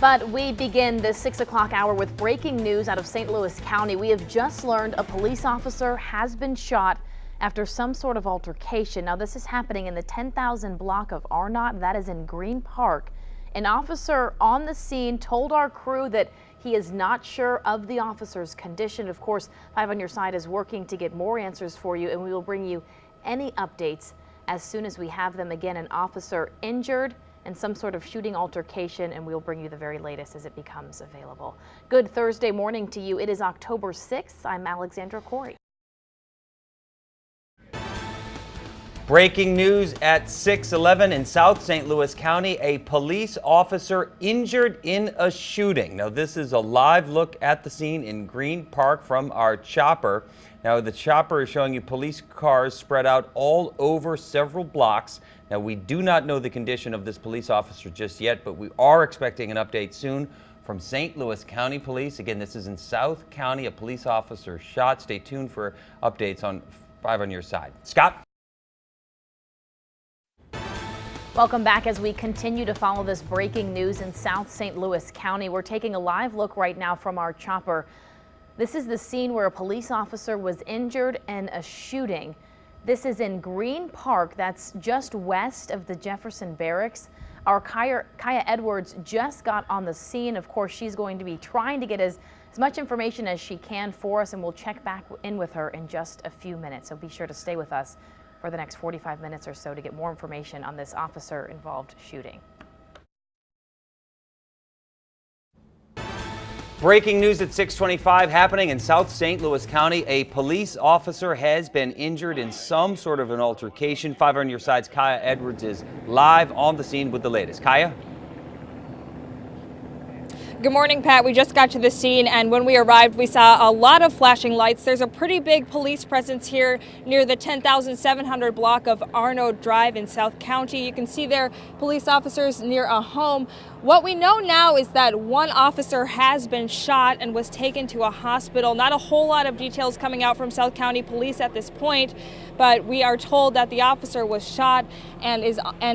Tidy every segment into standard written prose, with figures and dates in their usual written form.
But we begin this 6 o'clock hour with breaking news out of St. Louis County. We have just learned a police officer has been shot after some sort of altercation. Now, this is happening in the 10,000 block of Arnott. That is in Green Park. An officer on the scene told our crew that he is not sure of the officer's condition. Of course, 5 on Your Side is working to get more answers for you, and we will bring you any updates as soon as we have them. Again, an officer injured in some sort of shooting altercation, and we'll bring you the very latest as it becomes available. Good Thursday morning to you. It is October 6th. I'm Alexandra Corey. Breaking news at 6:11 in South St. Louis County. A police officer injured in a shooting. Now, this is a live look at the scene in Green Park from our chopper. Now, the chopper is showing you police cars spread out all over several blocks. Now, we do not know the condition of this police officer just yet, but we are expecting an update soon from St. Louis County Police. Again, this is in South County. A police officer shot. Stay tuned for updates on 5 on Your Side. Scott? Welcome back as we continue to follow this breaking news in South St. Louis County. We're taking a live look right now from our chopper. This is the scene where a police officer was injured in a shooting. This is in Green Park. That's just west of the Jefferson Barracks. Our Kaya Edwards just got on the scene. Of course, she's going to be trying to get as much information as she can for us, and we'll check back in with her in just a few minutes. So be sure to stay with us for the next 45 minutes or so to get more information on this officer-involved shooting. Breaking news at 6:25 happening in South St. Louis County. A police officer has been injured in some sort of an altercation. 5 on Your Side's Kaya Edwards is live on the scene with the latest. Kaya? Good morning, Pat. We just got to the scene, and when we arrived, we saw a lot of flashing lights. There's a pretty big police presence here near the 10,700 block of Arnaud Drive in South County. You can see there police officers near a home. What we know now is that one officer has been shot and was taken to a hospital. Not a whole lot of details coming out from South County Police at this point, but we are told that the officer was shot and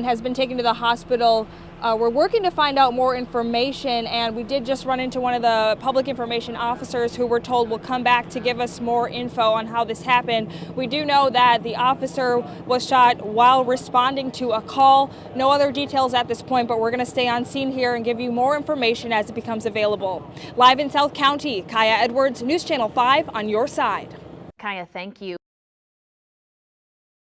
has been taken to the hospital. We're working to find out more information, and we did just run into one of the public information officers who we're told will come back to give us more info on how this happened. We do know that the officer was shot while responding to a call. No other details at this point, but we're going to stay on scene here and give you more information as it becomes available. Live in South County, Kaya Edwards, News Channel 5 on Your Side. Kaya, thank you.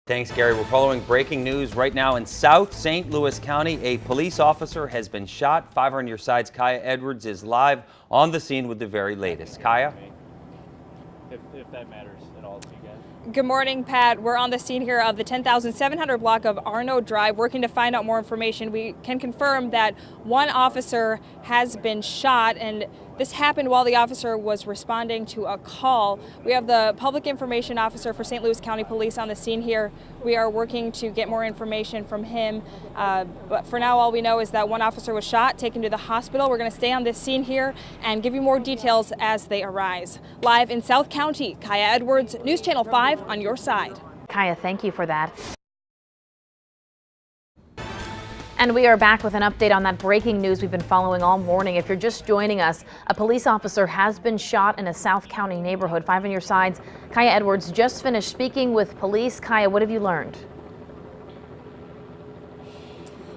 Thanks, Gary. We're following breaking news right now in South St. Louis County. A police officer has been shot. 5 on Your Side's Kaya Edwards is live on the scene with the very latest. Kaya? If that matters at all to you guys. Good morning, Pat. We're on the scene here of the 10,700 block of Arnaud Drive, working to find out more information. We can confirm that one officer has been shot, and this happened while the officer was responding to a call. We have the public information officer for St. Louis County Police on the scene here. We are working to get more information from him. But for now, all we know is that one officer was shot, taken to the hospital. We're going to stay on this scene here and give you more details as they arise. Live in South County, Kaya Edwards, News Channel 5 on Your Side. Kaya, thank you for that. And we are back with an update on that breaking news we've been following all morning. If you're just joining us, a police officer has been shot in a South County neighborhood. 5 on Your Side's Kaya Edwards just finished speaking with police. Kaya, what have you learned?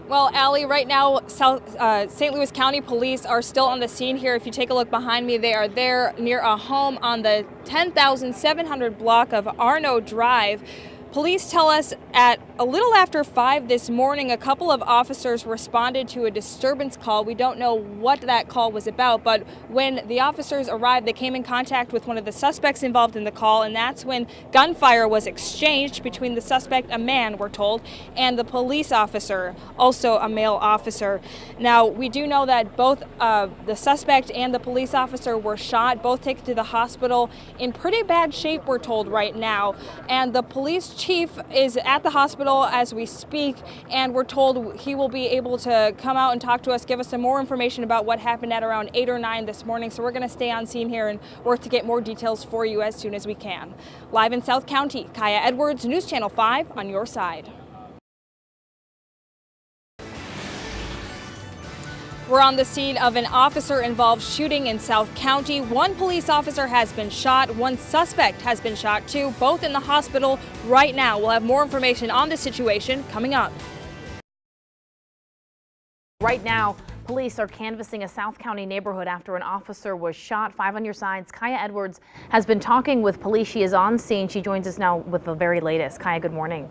Well, Allie, right now, St. Louis County Police are still on the scene here. If you take a look behind me, they are there near a home on the 10,700 block of Arnaud Drive. Police tell us at a little after 5 this morning, a couple of officers responded to a disturbance call. We don't know what that call was about, but when the officers arrived, they came in contact with one of the suspects involved in the call, and that's when gunfire was exchanged between the suspect, a man, we're told, and the police officer, also a male officer. Now, we do know that both the suspect and the police officer were shot, both taken to the hospital in pretty bad shape, we're told right now, and the police chief is at the hospital as we speak, and we're told he will be able to come out and talk to us, give us some more information about what happened at around 8 or 9 this morning. So we're going to stay on scene here and work to get more details for you as soon as we can. Live in South County, Kaya Edwards, News Channel 5 on Your Side. We're on the scene of an officer-involved shooting in South County. One police officer has been shot. One suspect has been shot too, both in the hospital right now. We'll have more information on this situation coming up. Right now, police are canvassing a South County neighborhood after an officer was shot. 5 on your sides. Kaya Edwards has been talking with police. She is on scene. She joins us now with the very latest. Kaya, good morning.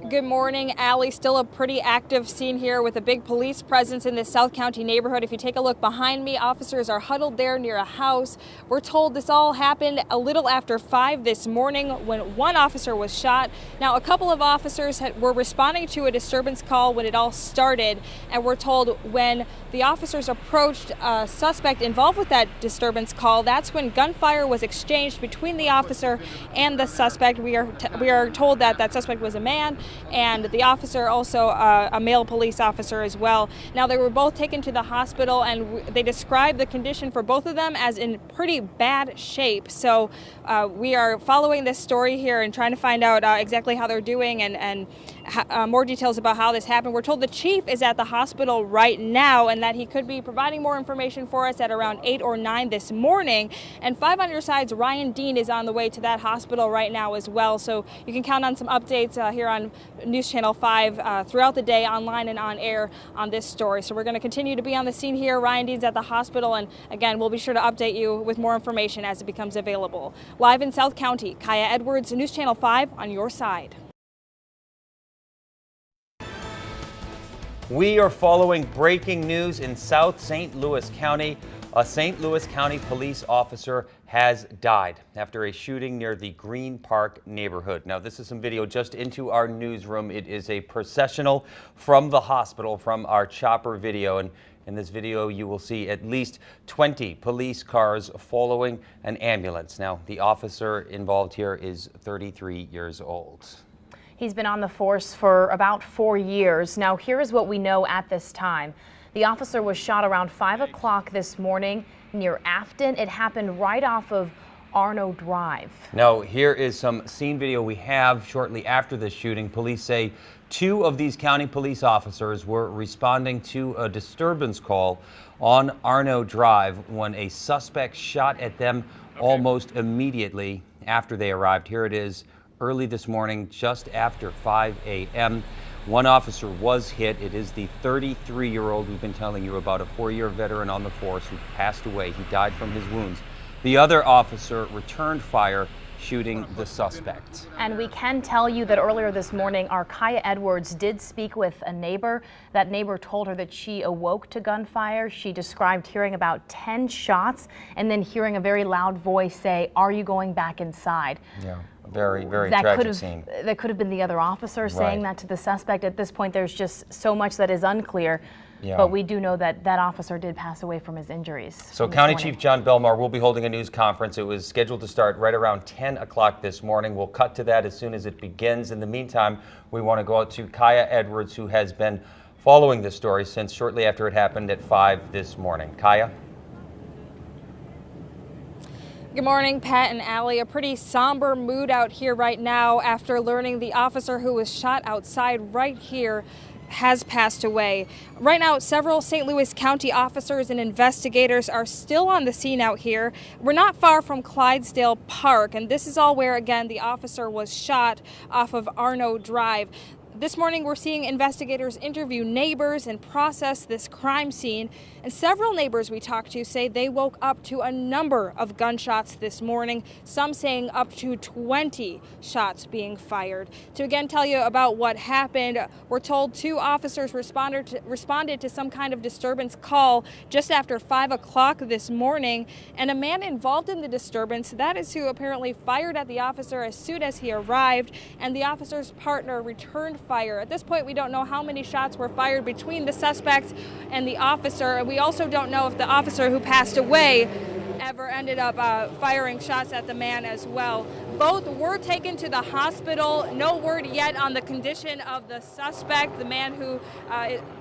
Good morning, Allie. Still a pretty active scene here with a big police presence in this South County neighborhood. If you take a look behind me, officers are huddled there near a house. We're told this all happened a little after 5 this morning when one officer was shot. Now, a couple of officers were responding to a disturbance call when it all started, and we're told when the officers approached a suspect involved with that disturbance call, that's when gunfire was exchanged between the officer and the suspect. We are told that that suspect was a man, and the officer also a male police officer as well. Now, they were both taken to the hospital, and they described the condition for both of them as in pretty bad shape. So we are following this story here and trying to find out exactly how they're doing and more details about how this happened. We're told the chief is at the hospital right now and that he could be providing more information for us at around 8 or 9 this morning. And 5 on your sides, Ryan Dean is on the way to that hospital right now as well. So you can count on some updates here on News Channel 5 throughout the day, online and on air on this story. So we're going to continue to be on the scene here. Ryan Dean's at the hospital, and again, we'll be sure to update you with more information as it becomes available. Live in South County, Kaya Edwards, News Channel 5 on your side. We are following breaking news in South St. Louis County. A St. Louis County police officer has died after a shooting near the Green Park neighborhood. Now, this is some video just into our newsroom. It is a processional from the hospital from our chopper video. And in this video, you will see at least 20 police cars following an ambulance. Now, the officer involved here is 33 years old. He's been on the force for about 4 years. Now, here is what we know at this time. The officer was shot around 5 o'clock this morning near Afton. It happened right off of Arno Drive. Now, here is some scene video we have shortly after the shooting. Police say 2 of these county police officers were responding to a disturbance call on Arno Drive when a suspect shot at them almost immediately after they arrived. Here it is early this morning, just after 5 a.m. One officer was hit. It is the 33-year-old we've been telling you about, a 4-year veteran on the force who passed away. He died from his wounds. The other officer returned fire, shooting the suspect. And we can tell you that earlier this morning, our Kaya Edwards did speak with a neighbor. That neighbor told her that she awoke to gunfire. She described hearing about 10 shots and then hearing a very loud voice say, "Are you going back inside?" Yeah. Very, very tragic scene. That could have been the other officer saying that to the suspect. At this point, there's just so much that is unclear. Yeah. But we do know that that officer did pass away from his injuries. So County Chief John Belmar will be holding a news conference. It was scheduled to start right around 10 o'clock this morning. We'll cut to that as soon as it begins. In the meantime, we want to go out to Kaya Edwards, who has been following this story since shortly after it happened at 5 this morning. Kaya? Good morning, Pat and Allie. A pretty somber mood out here right now after learning the officer who was shot outside right here has passed away. Right now, several St. Louis County officers and investigators are still on the scene out here. We're not far from Clydesdale Park, and this is all where, again, the officer was shot off of Arno Drive. This morning, we're seeing investigators interview neighbors and process this crime scene. And several neighbors we talked to say they woke up to a number of gunshots this morning, some saying up to 20 shots being fired. To again tell you about what happened, we're told 2 officers responded to some kind of disturbance call just after 5 o'clock this morning. And a man involved in the disturbance, that is who apparently fired at the officer as soon as he arrived. And the officer's partner returned fire. At this point, we don't know how many shots were fired between the suspect and the officer. And we also don't know if the officer who passed away ever ended up firing shots at the man as well. Both were taken to the hospital. No word yet on the condition of the suspect, the man who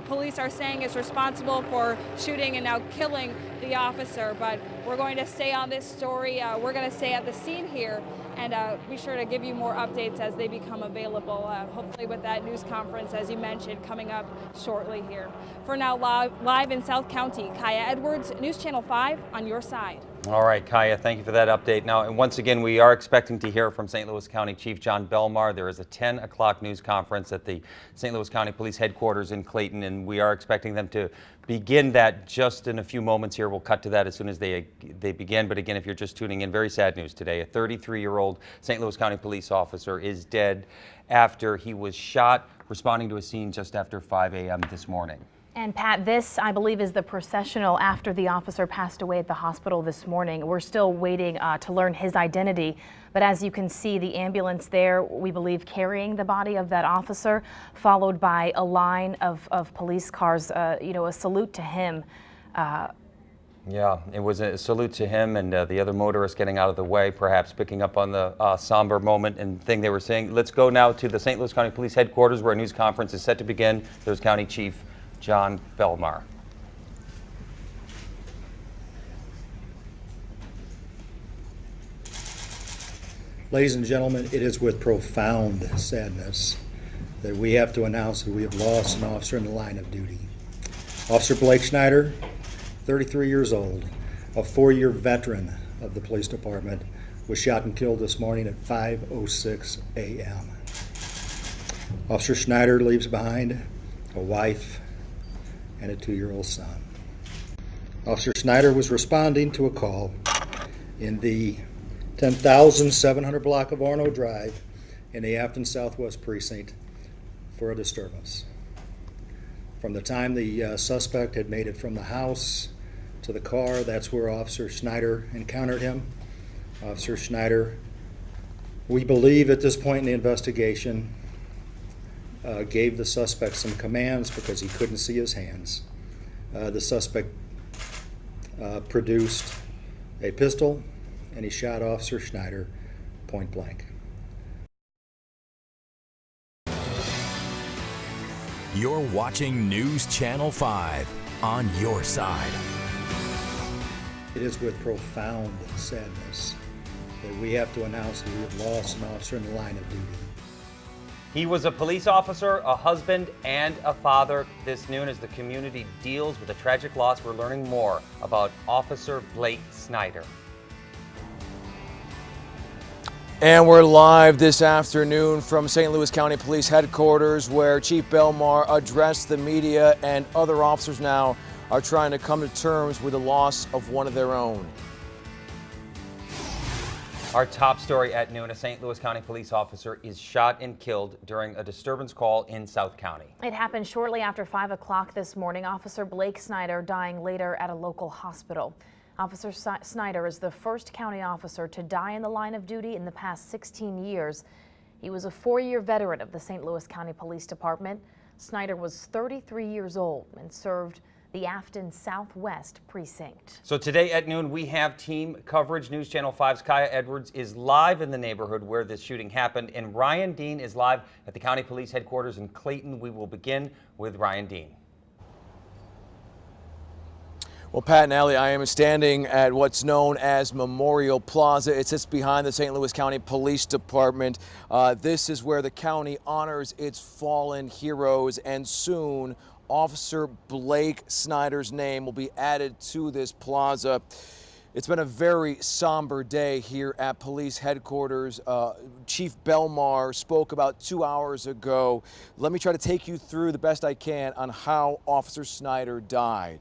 police are saying is responsible for shooting and now killing the officer. But we're going to stay on this story. We're going to stay at the scene here and be sure to give you more updates as they become available, hopefully with that news conference, as you mentioned, coming up shortly here. For now, live in South County, Kaya Edwards, News Channel 5 on your side. All right, Kaya, thank you for that update. Now, and once again, we are expecting to hear from St. Louis County Chief John Belmar. There is a 10 o'clock news conference at the St. Louis County Police Headquarters in Clayton, and we are expecting them to begin that just in a few moments here. We'll cut to that as soon as they begin. But again, if you're just tuning in, very sad news today. A 33-year-old St. Louis County police officer is dead after he was shot responding to a scene just after 5 a.m. this morning. And Pat, this, I believe, is the processional after the officer passed away at the hospital this morning. We're still waiting to learn his identity. But as you can see, the ambulance there, we believe, carrying the body of that officer, followed by a line of police cars, you know, a salute to him. Yeah, it was a salute to him and the other motorists getting out of the way, perhaps picking up on the somber moment and thing they were saying. Let's go now to the St. Louis County Police Headquarters, where a news conference is set to begin. There's County Chief John Belmar. Ladies and gentlemen, it is with profound sadness that we have to announce that we have lost an officer in the line of duty. Officer Blake Snyder, 33 years old, a 4-year veteran of the police department, was shot and killed this morning at 5:06 a.m. Officer Snyder leaves behind a wife and a 2-year-old son. Officer Snyder was responding to a call in the 10,700 block of Arno Drive in the Afton Southwest Precinct for a disturbance. From the time the suspect had made it from the house to the car, that's where Officer Snyder encountered him. Officer Snyder, we believe at this point in the investigation, gave the suspect some commands because he couldn't see his hands. The suspect produced a pistol and he shot Officer Snyder point blank. You're watching News Channel 5 on your side. It is with profound sadness that we have to announce that we have lost an officer in the line of duty. He was a police officer, a husband, and a father. This noon, as the community deals with a tragic loss, we're learning more about Officer Blake Snyder. And we're live this afternoon from St. Louis County Police Headquarters, where Chief Belmar addressed the media, and other officers now are trying to come to terms with the loss of one of their own. Our top story at noon, a St. Louis County police officer is shot and killed during a disturbance call in South County. It happened shortly after 5 o'clock this morning. Officer Blake Snyder dying later at a local hospital. Officer Snyder is the first county officer to die in the line of duty in the past 16 years. He was a 4-year veteran of the St. Louis County Police Department. Snyder was 33 years old and served the Afton Southwest Precinct. So today at noon, we have team coverage. News Channel 5's Kaya Edwards is live in the neighborhood where this shooting happened, and Ryan Dean is live at the County Police Headquarters in Clayton. We will begin with Ryan Dean. Well, Pat and Allie, I am standing at what's known as Memorial Plaza. It sits behind the St. Louis County Police Department. This is where the county honors its fallen heroes, and soon Officer Blake Snyder's name will be added to this plaza. It's been a very somber day here at police headquarters. Chief Belmar spoke about 2 hours ago. Let me try to take you through the best I can on how Officer Snyder died.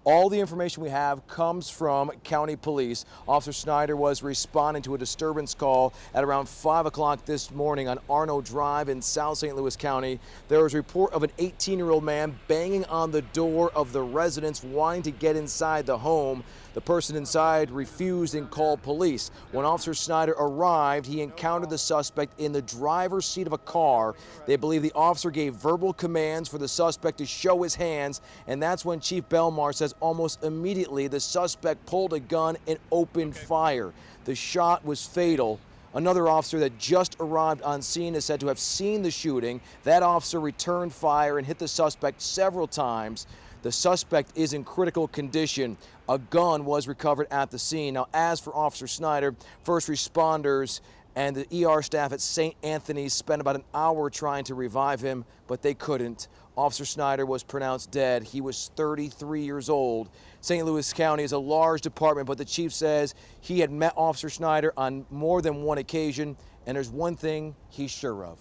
All the information we have comes from county police. Officer Snyder was responding to a disturbance call at around 5 o'clock this morning on Arno Drive in South St. Louis County. There was a report of an 18-year-old man banging on the door of the residence, wanting to get inside the home. The person inside refused and called police. When Officer Snyder arrived, he encountered the suspect in the driver's seat of a car. They believe the officer gave verbal commands for the suspect to show his hands, and that's when Chief Belmar says almost immediately the suspect pulled a gun and opened fire. The shot was fatal. Another officer that just arrived on scene is said to have seen the shooting. That officer returned fire and hit the suspect several times. The suspect is in critical condition. A gun was recovered at the scene. Now, as for Officer Snyder, first responders and the ER staff at St. Anthony's spent about an hour trying to revive him, but they couldn't. Officer Snyder was pronounced dead. He was 33 years old. St. Louis County is a large department, but the chief says he had met Officer Snyder on more than one occasion, and there's one thing he's sure of.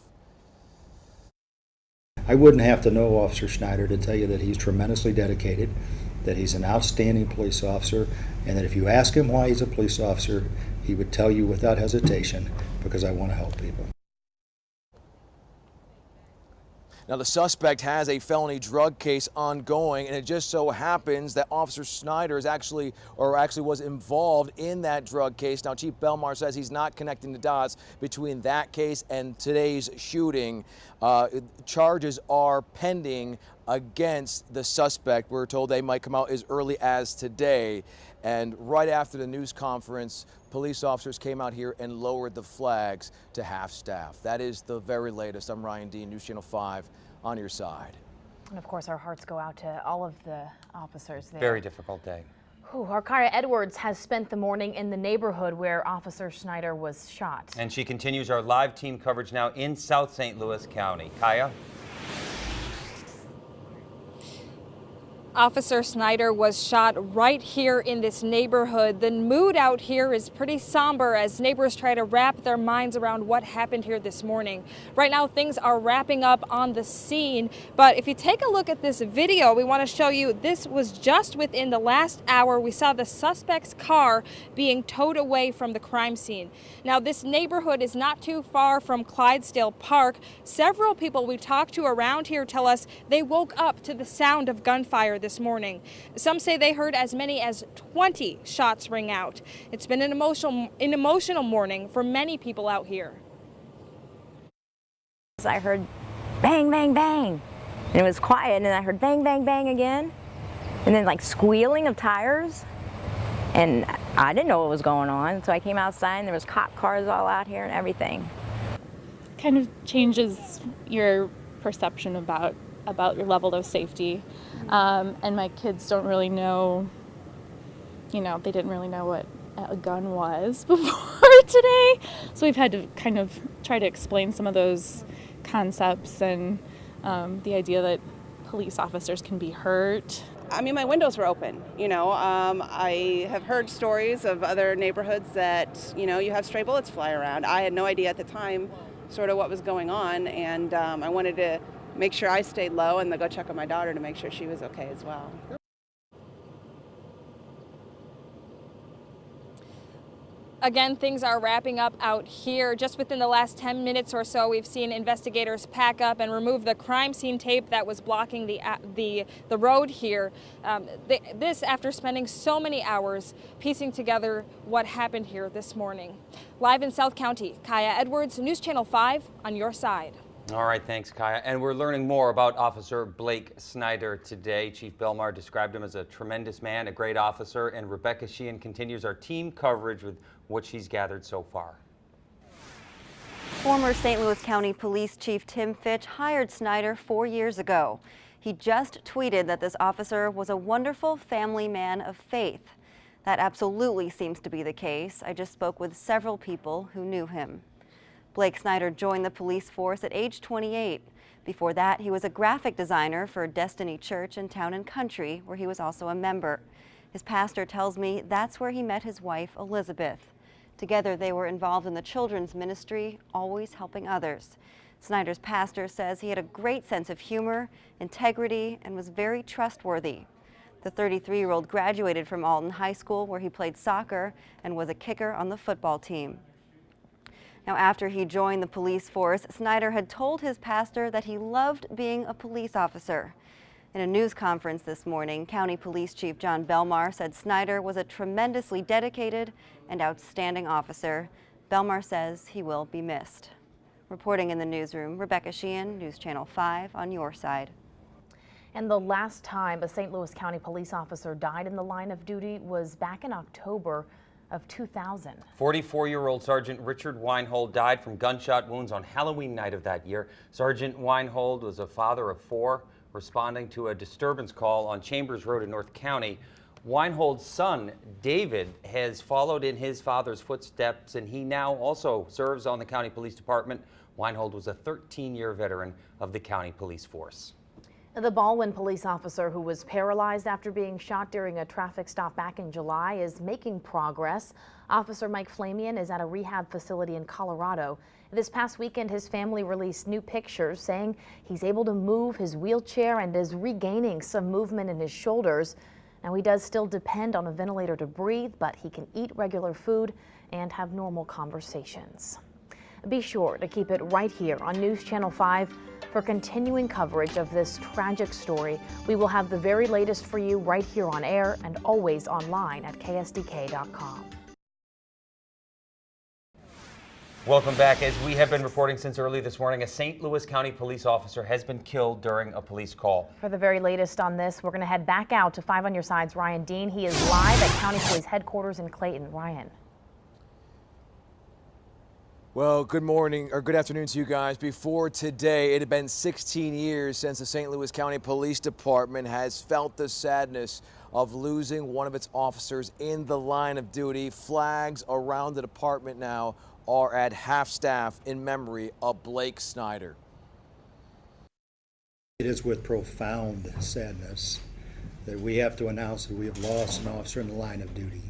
I wouldn't have to know Officer Snyder to tell you that he's tremendously dedicated, that he's an outstanding police officer, and that if you ask him why he's a police officer, he would tell you without hesitation, because I want to help people. Now, the suspect has a felony drug case ongoing, and it just so happens that Officer Snyder is actually was involved in that drug case. Now, Chief Belmar says he's not connecting the dots between that case and today's shooting. Charges are pending against the suspect. We're told they might come out as early as today. And right after the news conference, police officers came out here and lowered the flags to half staff. That is the very latest. I'm Ryan Dean, News Channel 5, on your side. And of course, our hearts go out to all of the officers there. Very difficult day. Our Kaya Edwards has spent the morning in the neighborhood where Officer Snyder was shot. And she continues our live team coverage now in South St. Louis County. Kaya? Officer Snyder was shot right here in this neighborhood. The mood out here is pretty somber as neighbors try to wrap their minds around what happened here this morning. Right now, things are wrapping up on the scene, but if you take a look at this video, we want to show you this was just within the last hour. We saw the suspect's car being towed away from the crime scene. Now, this neighborhood is not too far from Clydesdale Park. Several people we talked to around here tell us they woke up to the sound of gunfire this morning. Some say they heard as many as 20 shots ring out. It's been an emotional morning for many people out here. I heard bang, bang, bang, and it was quiet, and then I heard bang, bang, bang again, and then like squealing of tires, and I didn't know what was going on, so I came outside and there was cop cars all out here and everything. Kind of changes your perception about your level of safety. And my kids don't really know, they didn't really know what a gun was before today. So we've had to kind of try to explain some of those concepts and the idea that police officers can be hurt. I mean, my windows were open, I have heard stories of other neighborhoods that, you have stray bullets fly around. I had no idea at the time sort of what was going on, and I wanted to make sure I stayed low and then go check on my daughter to make sure she was okay as well. Again, things are wrapping up out here. Just within the last 10 minutes or so, we've seen investigators pack up and remove the crime scene tape that was blocking the road here. This after spending so many hours piecing together what happened here this morning. Live in South County, Kaya Edwards, News Channel 5, on your side. All right, thanks, Kaya. And we're learning more about Officer Blake Snyder today. Chief Belmar described him as a tremendous man, a great officer, and Rebecca Sheehan continues our team coverage with what she's gathered so far. Former St. Louis County Police Chief Tim Fitch hired Snyder 4 years ago. He just tweeted that this officer was a wonderful family man of faith. That absolutely seems to be the case. I just spoke with several people who knew him. Blake Snyder joined the police force at age 28. Before that, he was a graphic designer for Destiny Church in Town and Country, where he was also a member. His pastor tells me that's where he met his wife, Elizabeth. Together, they were involved in the children's ministry, always helping others. Snyder's pastor says he had a great sense of humor, integrity, and was very trustworthy. The 33-year-old graduated from Alton High School, where he played soccer and was a kicker on the football team. Now, after he joined the police force, Snyder had told his pastor that he loved being a police officer. In a news conference this morning, County Police Chief John Belmar said Snyder was a tremendously dedicated and outstanding officer. Belmar says he will be missed. Reporting in the newsroom, Rebecca Sheehan, News Channel 5, on your side. And the last time a St. Louis County police officer died in the line of duty was back in October of 2000. 44-year-old Sergeant Richard Weinhold died from gunshot wounds on Halloween night of that year. Sergeant Weinhold was a father of 4, responding to a disturbance call on Chambers Road in North County. Weinhold's son, David, has followed in his father's footsteps, and he now also serves on the county police department. Weinhold was a 13-year veteran of the county police force. The Baldwin police officer who was paralyzed after being shot during a traffic stop back in July is making progress. Officer Mike Flamian is at a rehab facility in Colorado. This past weekend, his family released new pictures saying he's able to move his wheelchair and is regaining some movement in his shoulders. Now, he does still depend on a ventilator to breathe, but he can eat regular food and have normal conversations. Be sure to keep it right here on News Channel 5 for continuing coverage of this tragic story. We will have the very latest for you right here on air and always online at ksdk.com. Welcome back. As we have been reporting since early this morning, a St. Louis County police officer has been killed during a police call. For the very latest on this, we're going to head back out to 5 on Your Side's Ryan Dean. He is live at County Police Headquarters in Clayton. Ryan. Well, good morning or good afternoon to you guys. Before today, it had been 16 years since the St. Louis County Police Department has felt the sadness of losing one of its officers in the line of duty. Flags around the department now are at half staff in memory of Blake Snyder. It is with profound sadness that we have to announce that we have lost an officer in the line of duty.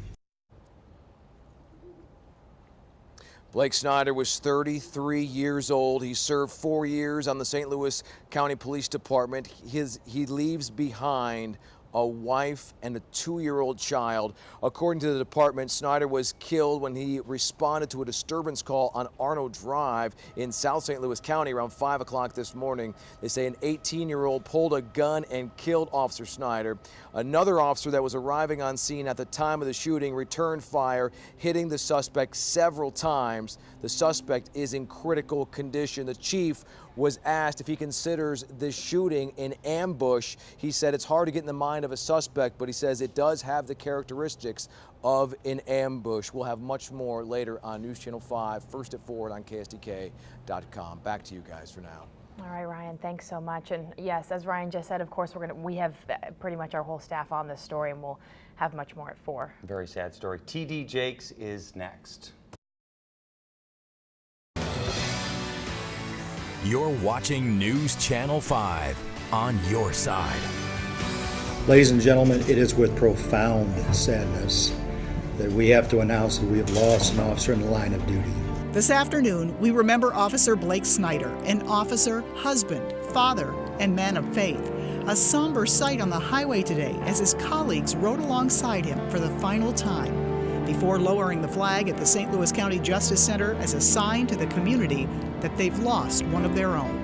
Blake Snyder was 33 years old. He served 4 years on the St. Louis County Police Department. He leaves behind a wife and a 2-year-old child. According to the department, Snyder was killed when he responded to a disturbance call on Arnold Drive in South St. Louis County around 5 o'clock this morning. They say an 18-year-old pulled a gun and killed Officer Snyder. Another officer that was arriving on scene at the time of the shooting returned fire, hitting the suspect several times. The suspect is in critical condition. The chief was asked if he considers this shooting an ambush. He said it's hard to get in the mind of a suspect, but he says it does have the characteristics of an ambush. We'll have much more later on News Channel 5, first at 4 on ksdk.com. Back to you guys for now. All right, Ryan, thanks so much. And yes, as Ryan just said, of course, we have pretty much our whole staff on this story, and we'll have much more at 4. Very sad story. TD Jakes is next. You're watching News Channel 5 on your side. Ladies and gentlemen, it is with profound sadness that we have to announce that we have lost an officer in the line of duty. This afternoon, we remember Officer Blake Snyder, an officer, husband, father, and man of faith. A somber sight on the highway today as his colleagues rode alongside him for the final time before lowering the flag at the St. Louis County Justice Center as a sign to the community that they've lost one of their own.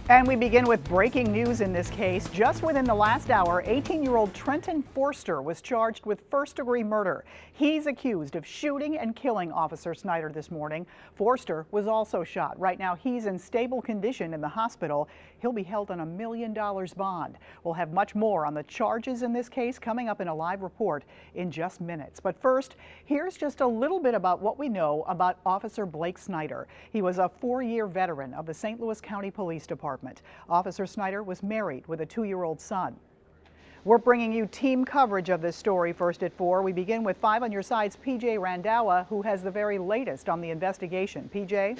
And we begin with breaking news in this case. Just within the last hour, 18-year-old Trenton Forster was charged with first-degree murder. He's accused of shooting and killing Officer Snyder this morning. Forster was also shot. Right now, he's in stable condition in the hospital. He'll be held on $1 million bond. We'll have much more on the charges in this case coming up in a live report in just minutes. But first, here's just a little bit about what we know about Officer Blake Snyder. He was a 4-year veteran of the St. Louis County Police Department. Officer Snyder was married with a 2-year-old son. We're bringing you team coverage of this story first at 4. We begin with 5 on Your Side's PJ Randawa, who has the very latest on the investigation. PJ?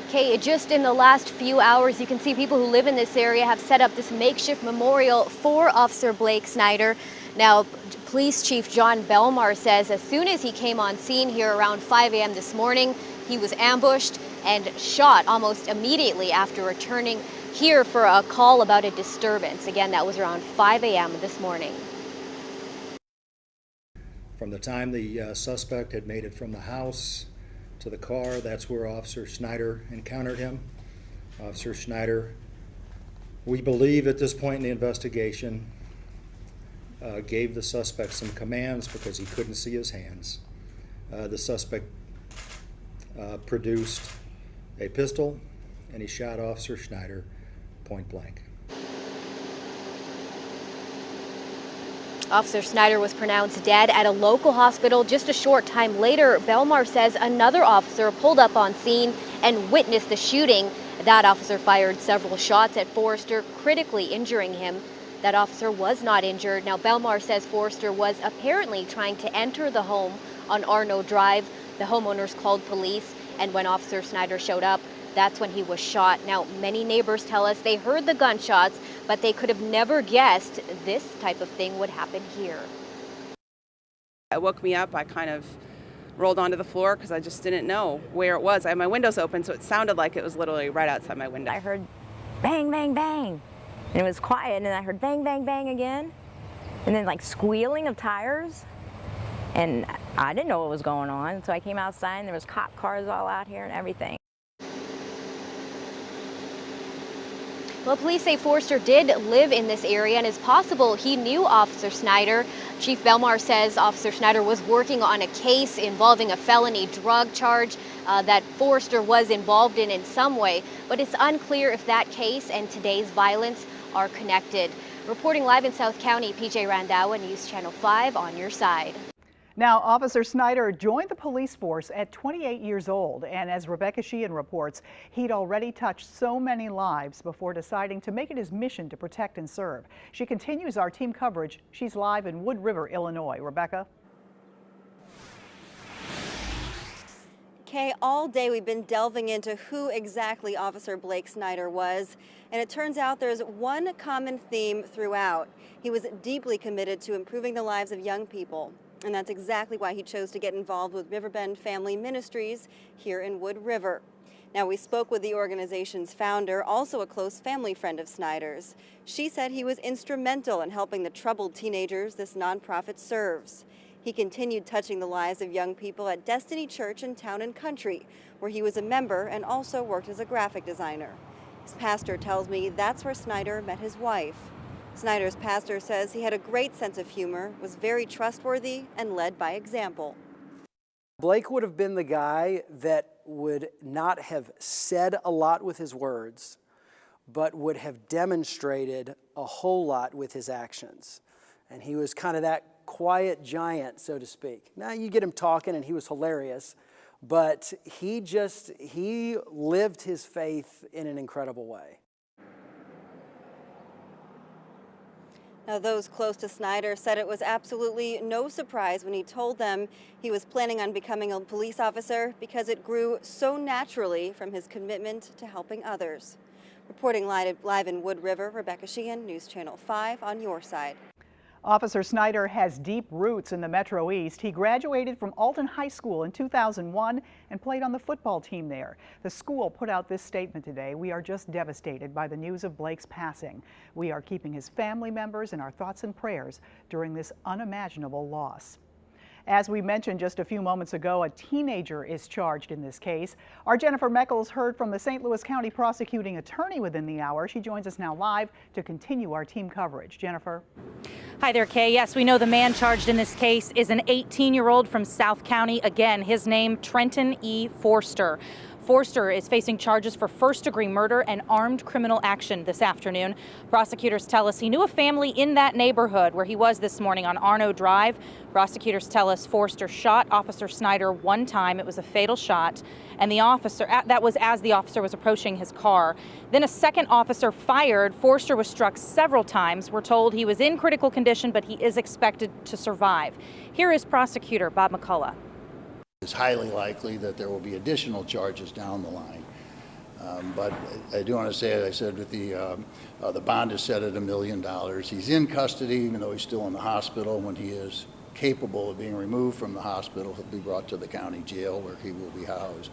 Okay, just in the last few hours, you can see people who live in this area have set up this makeshift memorial for Officer Blake Snyder. Now, Police Chief John Belmar says as soon as he came on scene here around 5 a.m. this morning, he was ambushed and shot almost immediately after returning here for a call about a disturbance. Again, that was around 5 a.m. this morning. From the time the suspect had made it from the house to the car, that's where Officer Snyder encountered him. Officer Snyder, we believe at this point in the investigation, gave the suspect some commands because he couldn't see his hands. The suspect produced a pistol and he shot Officer Snyder point blank. Officer Snyder was pronounced dead at a local hospital just a short time later. Belmar says another officer pulled up on scene and witnessed the shooting. That officer fired several shots at Forrester, critically injuring him. That officer was not injured. Now, Belmar says Forrester was apparently trying to enter the home on Arno Drive. The homeowners called police, and when Officer Snyder showed up, that's when he was shot. Now, many neighbors tell us they heard the gunshots, but they could have never guessed this type of thing would happen here. It woke me up. I kind of rolled onto the floor because I just didn't know where it was. I had my windows open, so it sounded like it was literally right outside my window. I heard bang, bang, bang. And it was quiet, and then I heard bang, bang, bang again. And then like squealing of tires. And I didn't know what was going on, so I came outside and there was cop cars all out here and everything. Well, police say Forrester did live in this area, and it's possible he knew Officer Snyder. Chief Belmar says Officer Snyder was working on a case involving a felony drug charge that Forrester was involved in some way, but it's unclear if that case and today's violence are connected. Reporting live in South County, PJ Randawa, News Channel 5 on your side. Now, Officer Snyder joined the police force at 28 years old, and as Rebecca Sheehan reports, he'd already touched so many lives before deciding to make it his mission to protect and serve. She continues our team coverage. She's live in Wood River, Illinois. Rebecca? Kay, all day we've been delving into who exactly Officer Blake Snyder was, and it turns out there's one common theme throughout. He was deeply committed to improving the lives of young people. And that's exactly why he chose to get involved with Riverbend Family Ministries here in Wood River. Now, we spoke with the organization's founder, also a close family friend of Snyder's. She said he was instrumental in helping the troubled teenagers this nonprofit serves. He continued touching the lives of young people at Destiny Church in Town and Country, where he was a member and also worked as a graphic designer. His pastor tells me that's where Snyder met his wife. Snyder's pastor says he had a great sense of humor, was very trustworthy, and led by example. Blake would have been the guy that would not have said a lot with his words, but would have demonstrated a whole lot with his actions. And he was kind of that quiet giant, so to speak. Now you get him talking and he was hilarious, but he lived his faith in an incredible way. Now, those close to Snyder said it was absolutely no surprise when he told them he was planning on becoming a police officer because it grew so naturally from his commitment to helping others. Reporting live in Wood River, Rebecca Sheehan, News Channel 5 on your side. Officer Snyder has deep roots in the Metro East. He graduated from Alton High School in 2001 and played on the football team there. The school put out this statement today: "We are just devastated by the news of Blake's passing. We are keeping his family members in our thoughts and prayers during this unimaginable loss." As we mentioned just a few moments ago, a teenager is charged in this case. Our Jennifer Meckles heard from the St. Louis County prosecuting attorney within the hour. She joins us now live to continue our team coverage. Jennifer. Hi there, Kay. Yes, we know the man charged in this case is an 18-year-old from South County. Again, his name, Trenton E. Forster. Forster is facing charges for first-degree murder and armed criminal action this afternoon. Prosecutors tell us he knew a family in that neighborhood where he was this morning on Arno Drive. Prosecutors tell us Forster shot Officer Snyder one time. It was a fatal shot, and the officer, that was as the officer was approaching his car. Then a second officer fired. Forster was struck several times. We're told he was in critical condition, but he is expected to survive. Here is prosecutor Bob McCullough. It's highly likely that there will be additional charges down the line. But I do want to say, as I said, with the bond is set at $1 million. He's in custody, even though he's still in the hospital. When he is capable of being removed from the hospital, he'll be brought to the county jail where he will be housed.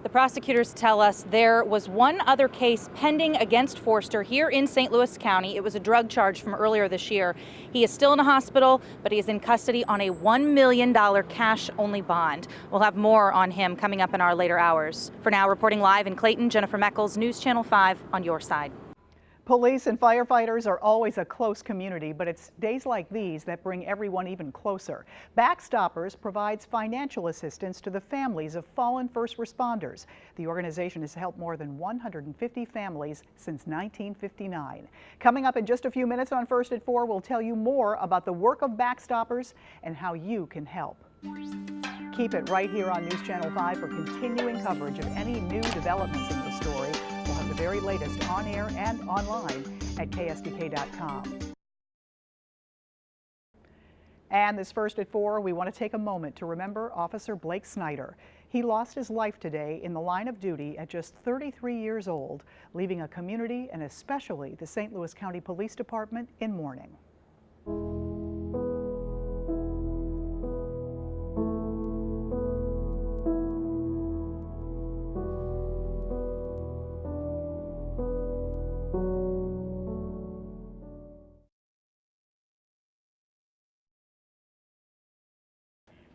The prosecutors tell us there was one other case pending against Forster here in St. Louis County. It was a drug charge from earlier this year. He is still in a hospital, but he is in custody on a $1 million cash-only bond. We'll have more on him coming up in our later hours. For now, reporting live in Clayton, Jennifer Meckles, News Channel 5 on your side. Police and firefighters are always a close community, but it's days like these that bring everyone even closer. Backstoppers provides financial assistance to the families of fallen first responders. The organization has helped more than 150 families since 1959. Coming up in just a few minutes on First at 4, we'll tell you more about the work of Backstoppers and how you can help. Keep it right here on News Channel 5 for continuing coverage of any new developments in the story. We'll have the very latest on air and online at ksdk.com. And this first at 4, we want to take a moment to remember Officer Blake Snyder. He lost his life today in the line of duty at just 33 years old, leaving a community and especially the St. Louis County Police Department in mourning.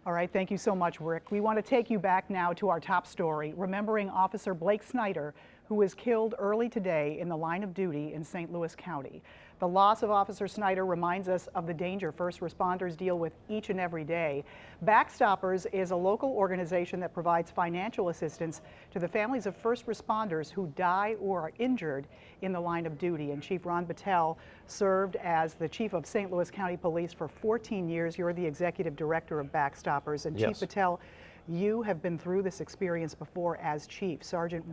All right, thank you so much, Rick. We want to take you back now to our top story, remembering Officer Blake Snyder, who was killed early today in the line of duty in St. Louis County. The loss of Officer Snyder reminds us of the danger first responders deal with each and every day. Backstoppers is a local organization that provides financial assistance to the families of first responders who die or are injured in the line of duty. And Chief Ron Battelle served as the chief of St. Louis County Police for 14 years. You're the executive director of Backstoppers. And Yes. Chief Battelle, you have been through this experience before as chief. Sergeant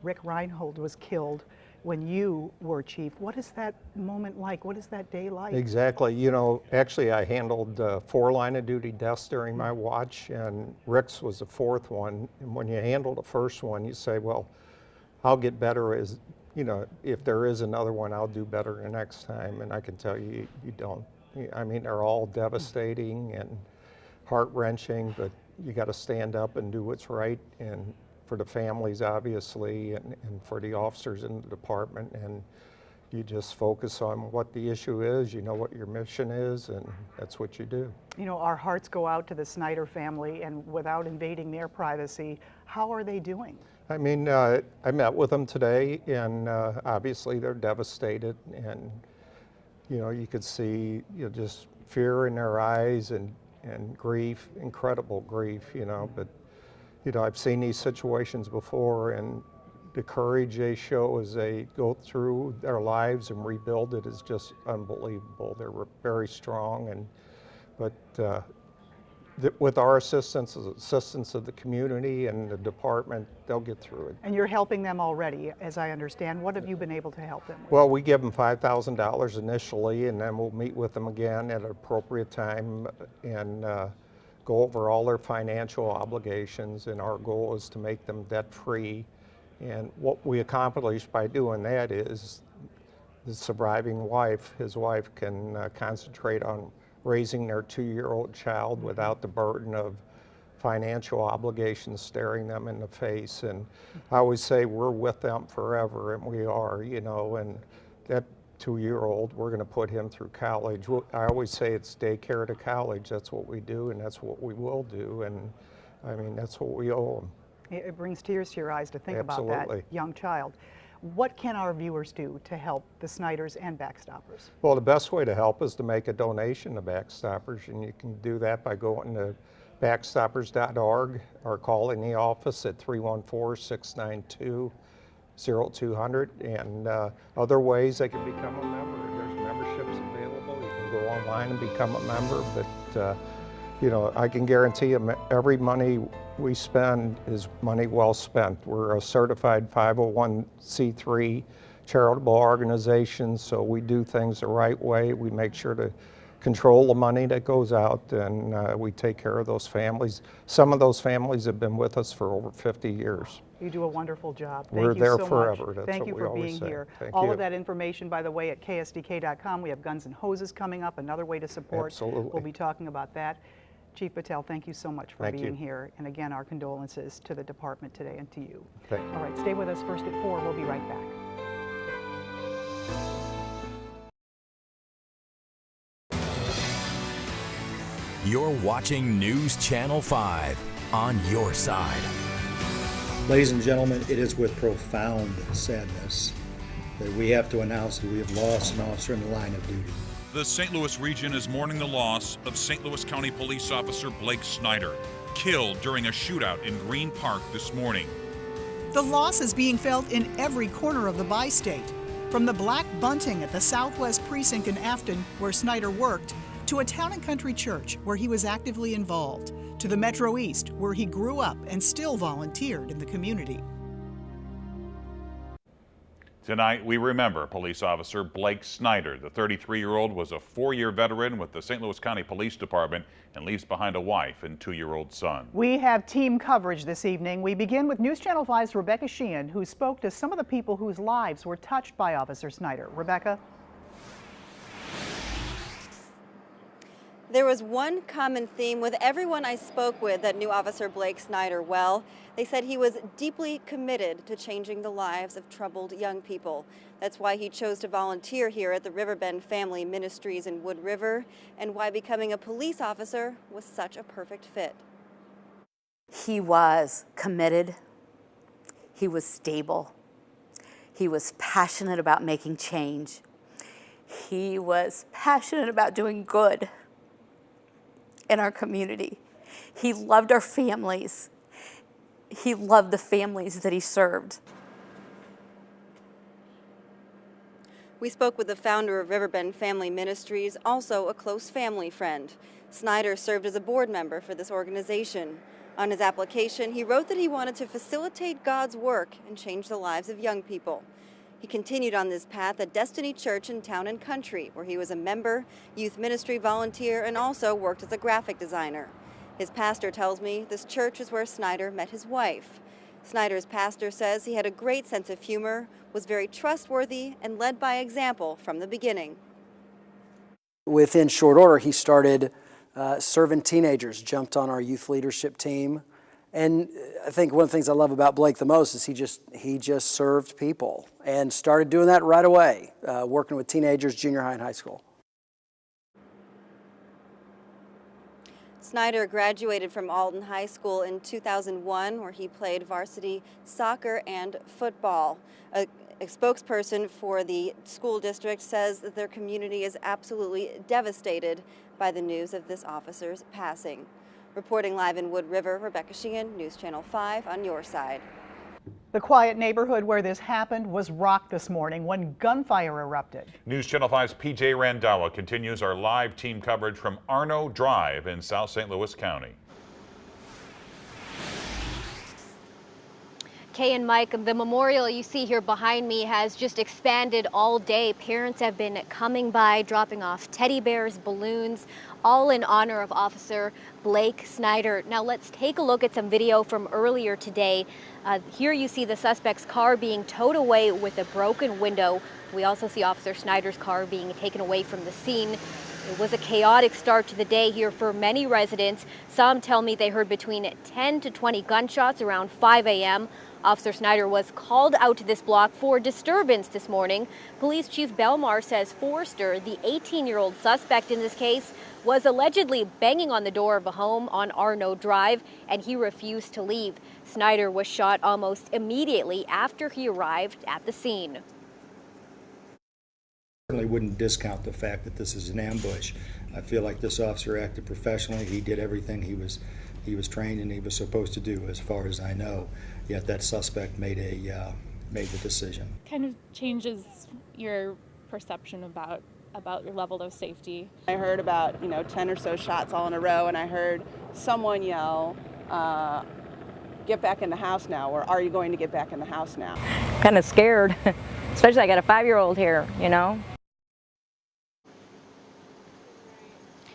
Rick Reinhold was killed when you were chief. What is that moment like? What is that day like? Exactly. You know, actually I handled 4 line of duty deaths during my watch, and Rick's was the 4th one. And when you handle the first one, you say, well, I'll get better as, you know, if there is another one, I'll do better the next time. And I can tell you, you don't. I mean, they're all devastating and heart-wrenching, but you got to stand up and do what's right, and for the families, obviously, and for the officers in the department. And you just focus on what the issue is, you know what your mission is, and that's what you do. You know, our hearts go out to the Snyder family, and without invading their privacy, how are they doing? I mean, I met with them today, and obviously they're devastated, and you know, you could see, you know, just fear in their eyes and grief, incredible grief, you know. But you know, I've seen these situations before, and the courage they show as they go through their lives and rebuild it is just unbelievable. They're very strong, but with our assistance of the community and the department, they'll get through it. And you're helping them already, as I understand. What have you been able to help them with? Well, we give them $5,000 initially, and then we'll meet with them again at an appropriate time and go over all their financial obligations, and our goal is to make them debt-free. And what we accomplish by doing that is the surviving wife, his wife, can concentrate on raising their 2-year-old child without the burden of financial obligations staring them in the face. And I always say we're with them forever, and we are, you know, and that 2-year-old, we're going to put him through college. I always say it's daycare to college. That's what we do, and that's what we will do. And I mean, that's what we owe them. It brings tears to your eyes to think Absolutely. about that young child. What can our viewers do to help the Snyders and Backstoppers? Well, the best way to help is to make a donation to Backstoppers, and you can do that by going to backstoppers.org or calling the office at 314-692-0200, and other ways they can become a member. There's memberships available. You can go online and become a member, but you know, I can guarantee you every money we spend is money well spent. We're a certified 501c3 charitable organization, so we do things the right way. We make sure to control the money that goes out, and we take care of those families. Some of those families have been with us for over 50 years. You do a wonderful job. We're Thank you there so forever. much. That's Thank what you we for always being say. here. Thank All you. of that information, by the way, at ksdk.com. We have Guns and Hoses coming up, another way to support. Absolutely. We'll be talking about that. Chief Battelle, thank you so much for Thank being you. here. And again, our condolences to the department today and to you. Thank you. All right, stay with us first at 4. We'll be right back. You're watching News Channel 5 on your side. Ladies and gentlemen, it is with profound sadness that we have to announce that we have lost an officer in the line of duty. The St. Louis region is mourning the loss of St. Louis County Police Officer Blake Snyder, killed during a shootout in Green Park this morning. The loss is being felt in every corner of the bi-state, from the black bunting at the Southwest Precinct in Afton, where Snyder worked, to a town and country church where he was actively involved, to the Metro East where he grew up and still volunteered in the community. Tonight, we remember police officer Blake Snyder. The 33-year-old was a 4-year veteran with the St. Louis County Police Department and leaves behind a wife and 2-year-old son. We have team coverage this evening. We begin with News Channel 5's Rebecca Sheehan, who spoke to some of the people whose lives were touched by Officer Snyder. Rebecca? There was one common theme with everyone I spoke with that knew Officer Blake Snyder well. They said he was deeply committed to changing the lives of troubled young people. That's why he chose to volunteer here at the Riverbend Family Ministries in Wood River, and why becoming a police officer was such a perfect fit. He was committed. He was stable. He was passionate about making change. He was passionate about doing good in our community. He loved our families. He loved the families that he served. We spoke with the founder of Riverbend Family Ministries, also a close family friend. Snyder served as a board member for this organization. On his application, he wrote that he wanted to facilitate God's work and change the lives of young people. He continued on this path at Destiny Church in Town and Country, where he was a member, youth ministry volunteer, and also worked as a graphic designer. His pastor tells me this church is where Snyder met his wife. Snyder's pastor says he had a great sense of humor, was very trustworthy, and led by example from the beginning. Within short order, he started serving teenagers, jumped on our youth leadership team. And I think one of the things I love about Blake the most is he just served people and started doing that right away, working with teenagers, junior high and high school. Snyder graduated from Alton High School in 2001, where he played varsity soccer and football. A spokesperson for the school district says that their community is absolutely devastated by the news of this officer's passing. Reporting live in Wood River, Rebecca Sheehan, News Channel 5 on your side. The quiet neighborhood where this happened was rocked this morning when gunfire erupted. News Channel 5's PJ Randawa continues our live team coverage from Arno Drive in South St. Louis County. Kay and Mike, the memorial you see here behind me has just expanded all day. Parents have been coming by, dropping off teddy bears, balloons, all in honor of Officer Blake Snyder. Now let's take a look at some video from earlier today. Here you see the suspect's car being towed away with a broken window. We also see Officer Snyder's car being taken away from the scene. It was a chaotic start to the day here for many residents. Some tell me they heard between 10 to 20 gunshots around 5 a.m. Officer Snyder was called out to this block for disturbance this morning. Police Chief Belmar says Forrester, the 18-year-old suspect in this case, was allegedly banging on the door of a home on Arno Drive, and he refused to leave. Snyder was shot almost immediately after he arrived at the scene. Certainly wouldn't discount the fact that this is an ambush. I feel like this officer acted professionally. He did everything he was trained and he was supposed to do, as far as I know. Yet that suspect made the decision. Kind of changes your perception about your level of safety. I heard about 10 or so shots all in a row, and I heard someone yell, "Get back in the house now," or "Are you going to get back in the house now?" Kind of scared, especially I got a 5-year-old here, you know.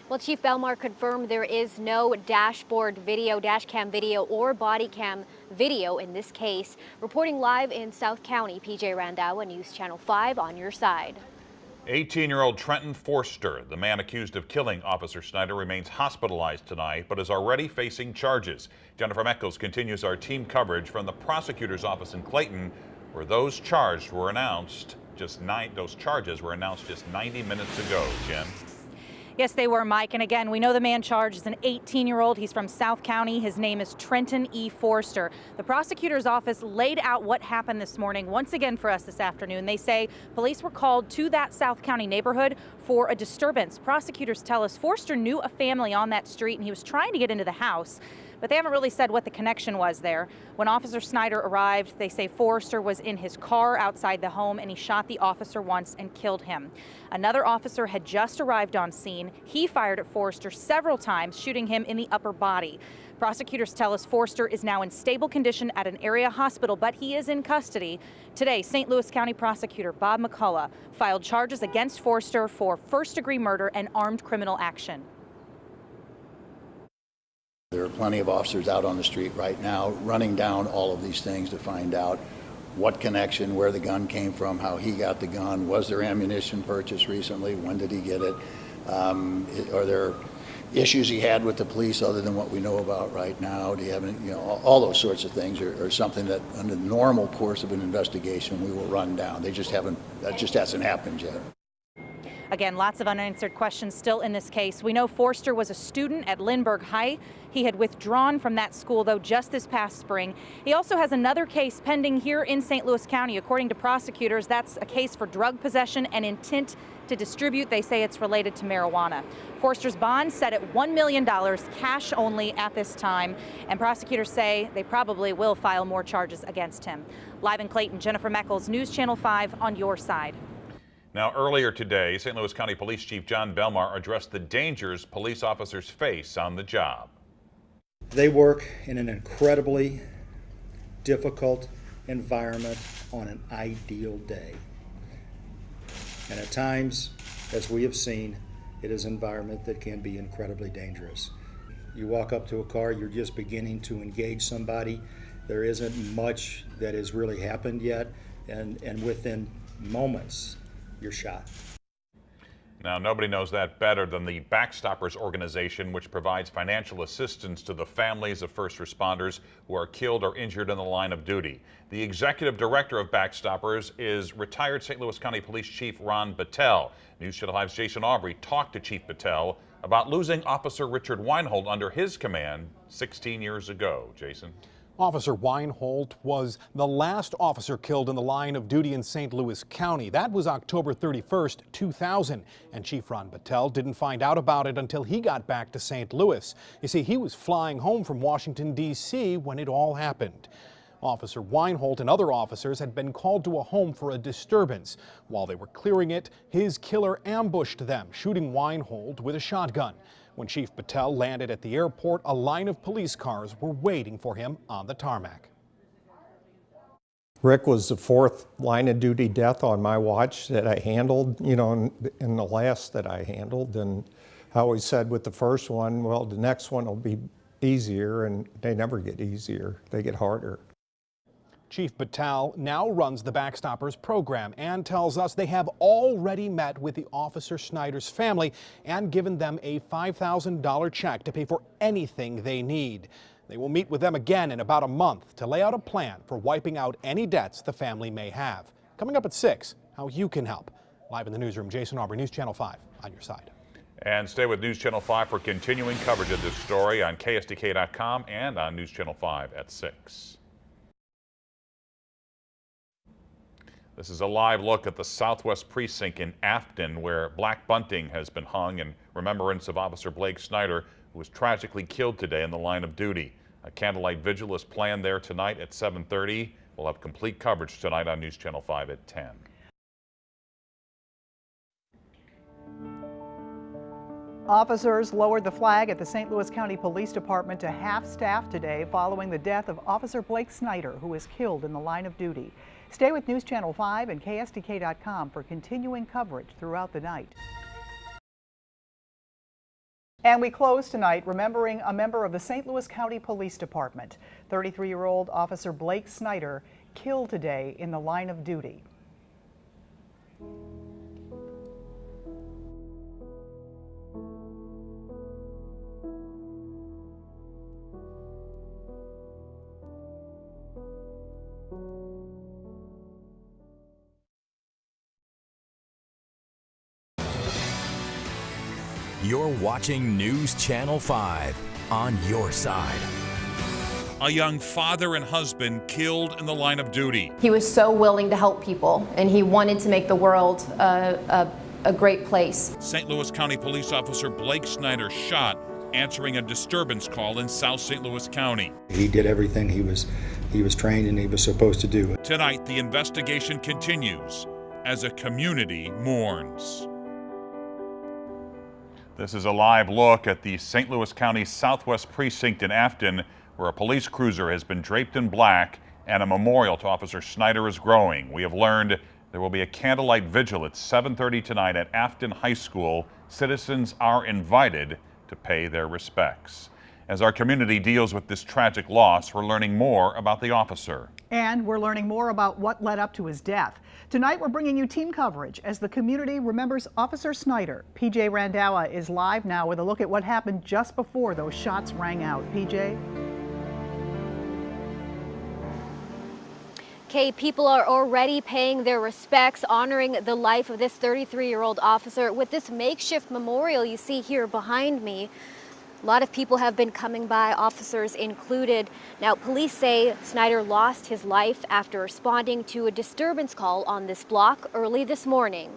Well, Chief Belmar confirmed there is no dashboard video, dash cam video, or body cam video in this case. Reporting live in South County, PJ Randawa, News Channel 5 on your side. 18-year-old Trenton Forster, the man accused of killing Officer Snyder, remains hospitalized tonight but is already facing charges. Jennifer Meckles continues our team coverage from the prosecutor's office in Clayton, where those charges were announced just 90 minutes ago. Jen. Yes, they were, Mike. And again, we know the man charged is an 18-year-old. He's from South County. His name is Trenton E. Forster. The prosecutor's office laid out what happened this morning once again for us this afternoon. They say police were called to that South County neighborhood for a disturbance. Prosecutors tell us Forster knew a family on that street and he was trying to get into the house. but they haven't really said what the connection was there. When Officer Snyder arrived, they say Forrester was in his car outside the home and he shot the officer once and killed him. Another officer had just arrived on scene. He fired at Forrester several times, shooting him in the upper body. Prosecutors tell us Forrester is now in stable condition at an area hospital, but he is in custody. Today, St. Louis County Prosecutor Bob McCullough filed charges against Forrester for first-degree murder and armed criminal action. There are plenty of officers out on the street right now running down all of these things to find out what connection, where the gun came from, how he got the gun, was there ammunition purchased recently, when did he get it, are there issues he had with the police other than what we know about right now? Do you have any, all those sorts of things are something that under the normal course of an investigation we will run down. That just hasn't happened yet. Again, lots of unanswered questions still in this case. We know Forrester was a student at Lindbergh High. He had withdrawn from that school, though, just this past spring. He also has another case pending here in St. Louis County. According to prosecutors, that's a case for drug possession and intent to distribute. They say it's related to marijuana. Forrester's bond set at $1 million, cash only at this time, and prosecutors say they probably will file more charges against him. Live in Clayton, Jennifer Meckles, News Channel 5 on your side. Now, earlier today, St. Louis County Police Chief John Belmar addressed the dangers police officers face on the job. They work in an incredibly difficult environment on an ideal day. And at times, as we have seen, it is an environment that can be incredibly dangerous. You walk up to a car, you're just beginning to engage somebody. There isn't much that has really happened yet, and within moments, you're shot. Now, nobody knows that better than the Backstoppers organization, which provides financial assistance to the families of first responders who are killed or injured in the line of duty. The executive director of Backstoppers is retired St. Louis County Police Chief Ron Battelle. News Channel 5's Jason Aubrey talked to Chief Battelle about losing Officer Richard Weinhold under his command 16 years ago. Jason? Officer Weinhold was the last officer killed in the line of duty in St. Louis County. That was October 31st, 2000. And Chief Ron Battelle didn't find out about it until he got back to St. Louis. You see, he was flying home from Washington, D.C. when it all happened. Officer Weinhold and other officers had been called to a home for a disturbance. While they were clearing it, his killer ambushed them, shooting Weinhold with a shotgun. When Chief Battelle landed at the airport, a line of police cars were waiting for him on the tarmac. Rick was the fourth line of duty death on my watch that I handled, and the last that I handled. And I always said with the first one, well, the next one will be easier, and they never get easier. They get harder. Chief Battelle now runs the Backstoppers program and tells us they have already met with the Officer Snyder's family and given them a $5,000 check to pay for anything they need. They will meet with them again in about a month to lay out a plan for wiping out any debts the family may have. Coming up at 6, how you can help. Live in the newsroom, Jason Aubrey, News Channel 5 on your side. And stay with News Channel 5 for continuing coverage of this story on KSDK.com and on News Channel 5 at 6. This is a live look at the Southwest Precinct in Afton, where black bunting has been hung in remembrance of Officer Blake Snyder, who was tragically killed today in the line of duty. A candlelight vigil is planned there tonight at 7:30. We'll have complete coverage tonight on News Channel 5 at 10. Officers lowered the flag at the St. Louis County Police Department to half staff today following the death of Officer Blake Snyder, who was killed in the line of duty. Stay with News Channel 5 and KSDK.com for continuing coverage throughout the night. And we close tonight remembering a member of the St. Louis County Police Department. 33-year-old Officer Blake Snyder killed today in the line of duty. You're watching News Channel 5 on your side. A young father and husband killed in the line of duty. He was so willing to help people, and he wanted to make the world a great place. St. Louis County Police Officer Blake Snyder shot answering a disturbance call in South St. Louis County. He did everything he was trained and he was supposed to do. Tonight, the investigation continues as a community mourns. This is a live look at the St. Louis County Southwest Precinct in Afton, where a police cruiser has been draped in black and a memorial to Officer Snyder is growing. We have learned there will be a candlelight vigil at 7:30 tonight at Afton High School. Citizens are invited to pay their respects. As our community deals with this tragic loss, we're learning more about the officer. And we're learning more about what led up to his death. Tonight, we're bringing you team coverage as the community remembers Officer Snyder. PJ Randawa is live now with a look at what happened just before those shots rang out. PJ? Okay, people are already paying their respects, honoring the life of this 33-year-old officer with this makeshift memorial you see here behind me. A lot of people have been coming by, officers included. Now, police say Snyder lost his life after responding to a disturbance call on this block early this morning.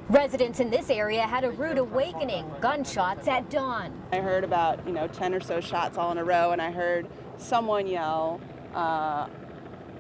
Residents in this area had a rude awakening, gunshots at dawn. I heard about, 10 or so shots all in a row, and I heard someone yell,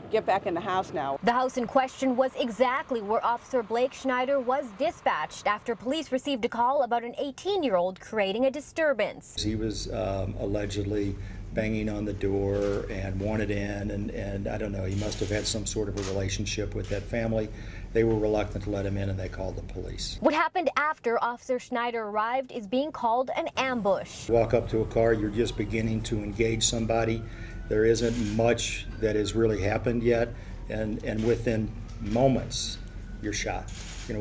get back in the house now. The house in question was exactly where Officer Blake Snyder was dispatched after police received a call about an 18-year-old creating a disturbance. He was allegedly banging on the door and wanted in, and I don't know, he must have had some sort of a relationship with that family. They were reluctant to let him in and they called the police. What happened after Officer Snyder arrived is being called an ambush. Walk up to a car, you're just beginning to engage somebody. There isn't much that has really happened yet, and within moments, you're shot.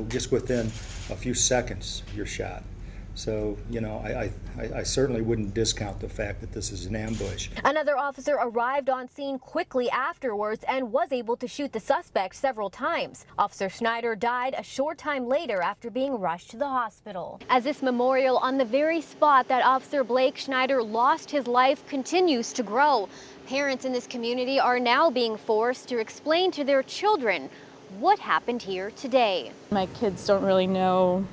Just within a few seconds, you're shot. So, I certainly wouldn't discount the fact that this is an ambush. Another officer arrived on scene quickly afterwards and was able to shoot the suspect several times. Officer Snyder died a short time later after being rushed to the hospital. As this memorial on the very spot that Officer Blake Snyder lost his life continues to grow, parents in this community are now being forced to explain to their children what happened here today. My kids don't really know,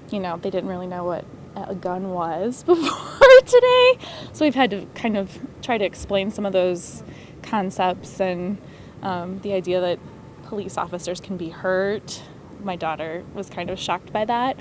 they didn't really know what a gun was before today. So we've had to kind of try to explain some of those concepts and the idea that police officers can be hurt. My daughter was kind of shocked by that.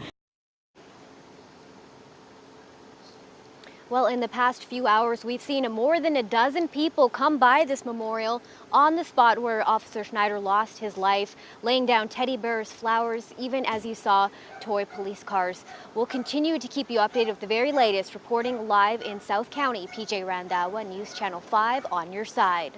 Well, in the past few hours, we've seen more than a dozen people come by this memorial on the spot where Officer Snyder lost his life, laying down teddy bears, flowers, even as you saw toy police cars. We'll continue to keep you updated with the very latest, reporting live in South County. PJ Randawa, News Channel 5, on your side.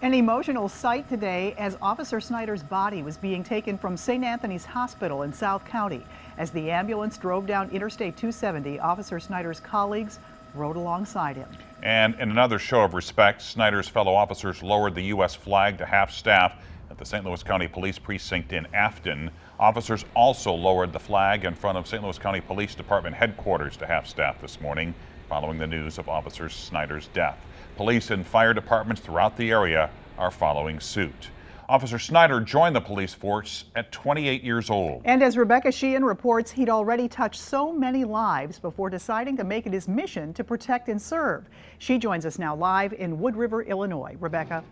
An emotional sight today as Officer Snyder's body was being taken from St. Anthony's Hospital in South County. As the ambulance drove down Interstate 270, Officer Snyder's colleagues rode alongside him. And in another show of respect, Snyder's fellow officers lowered the U.S. flag to half-staff at the St. Louis County Police Precinct in Afton. Officers also lowered the flag in front of St. Louis County Police Department headquarters to half-staff this morning, following the news of Officer Snyder's death. Police and fire departments throughout the area are following suit. Officer Snyder joined the police force at 28 years old. And as Rebecca Sheehan reports, he'd already touched so many lives before deciding to make it his mission to protect and serve. She joins us now live in Wood River, Illinois. Rebecca.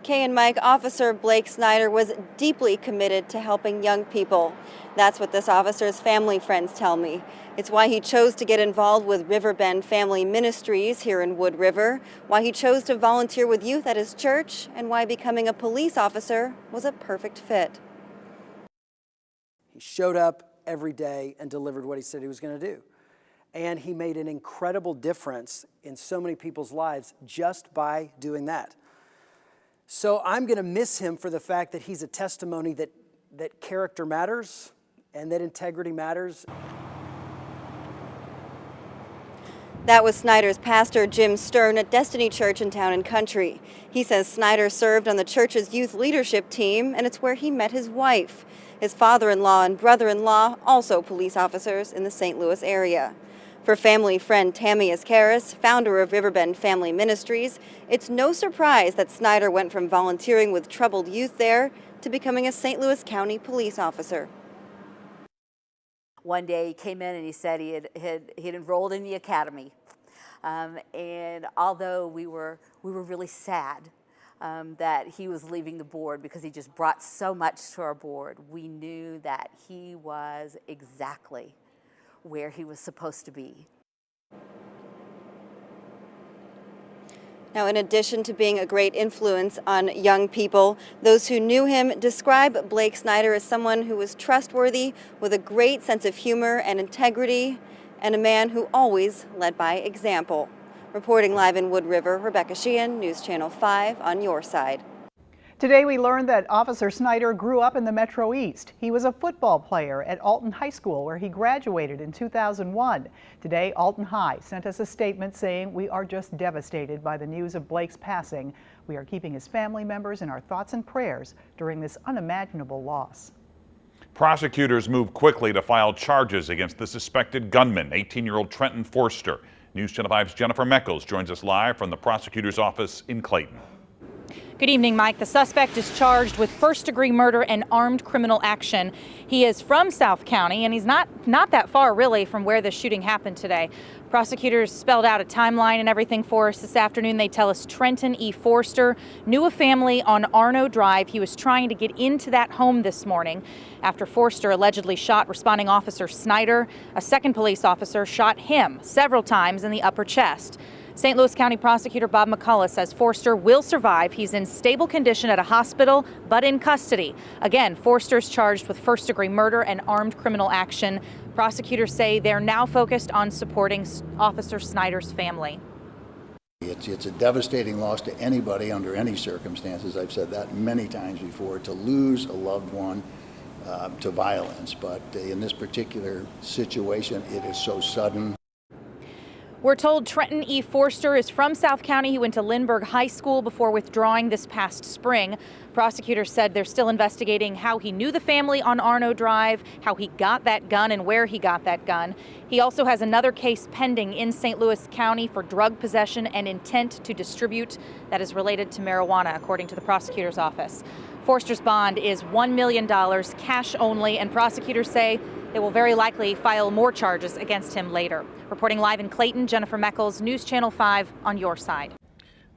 Kay and Mike, Officer Blake Snyder was deeply committed to helping young people. That's what this officer's family friends tell me. It's why he chose to get involved with Riverbend Family Ministries here in Wood River, why he chose to volunteer with youth at his church, and why becoming a police officer was a perfect fit. He showed up every day and delivered what he said he was going to do. And he made an incredible difference in so many people's lives just by doing that. So I'm going to miss him for the fact that he's a testimony that character matters and that integrity matters. That was Snyder's pastor, Jim Stern, at Destiny Church in Town and Country. He says Snyder served on the church's youth leadership team, and it's where he met his wife. His father-in-law and brother-in-law, also police officers in the St. Louis area. For family friend Tammy Ascaris, founder of Riverbend Family Ministries, it's no surprise that Snyder went from volunteering with troubled youth there to becoming a St. Louis County police officer. One day he came in and he said he had enrolled in the academy. And although we were really sad that he was leaving the board because he just brought so much to our board, we knew that he was exactly where he was supposed to be. Now, in addition to being a great influence on young people, those who knew him describe Blake Snyder as someone who was trustworthy, with a great sense of humor and integrity, and a man who always led by example. Reporting live in Wood River, Rebecca Sheehan, News Channel 5 on your side. Today we learned that Officer Snyder grew up in the Metro East. He was a football player at Alton High School, where he graduated in 2001. Today, Alton High sent us a statement saying, "We are just devastated by the news of Blake's passing. We are keeping his family members in our thoughts and prayers during this unimaginable loss." Prosecutors moved quickly to file charges against the suspected gunman, 18-year-old Trenton Forster. News Channel 5's Jennifer Meckles joins us live from the prosecutor's office in Clayton. Good evening, Mike. The suspect is charged with first-degree murder and armed criminal action. He is from South County, and he's not that far, really, from where the shooting happened today. Prosecutors spelled out a timeline and everything for us this afternoon. They tell us Trenton E. Forster knew a family on Arno Drive. He was trying to get into that home this morning after Forster allegedly shot responding officer Snyder. A second police officer shot him several times in the upper chest. St. Louis County Prosecutor Bob McCullough says Forster will survive. He's in stable condition at a hospital, but in custody. Again, Forster's charged with first-degree murder and armed criminal action. Prosecutors say they're now focused on supporting Officer Snyder's family. It's a devastating loss to anybody under any circumstances. I've said that many times before, to lose a loved one to violence. But in this particular situation, it is so sudden. We're told Trenton E. Forster is from South County. He went to Lindbergh High School before withdrawing this past spring. Prosecutors said they're still investigating how he knew the family on Arno Drive, how he got that gun, and where he got that gun. He also has another case pending in St. Louis County for drug possession and intent to distribute that is related to marijuana, according to the prosecutor's office. Forster's bond is $1 million, cash only, and prosecutors say they will very likely file more charges against him later. Reporting live in Clayton, Jennifer Meckles, News Channel 5 on your side.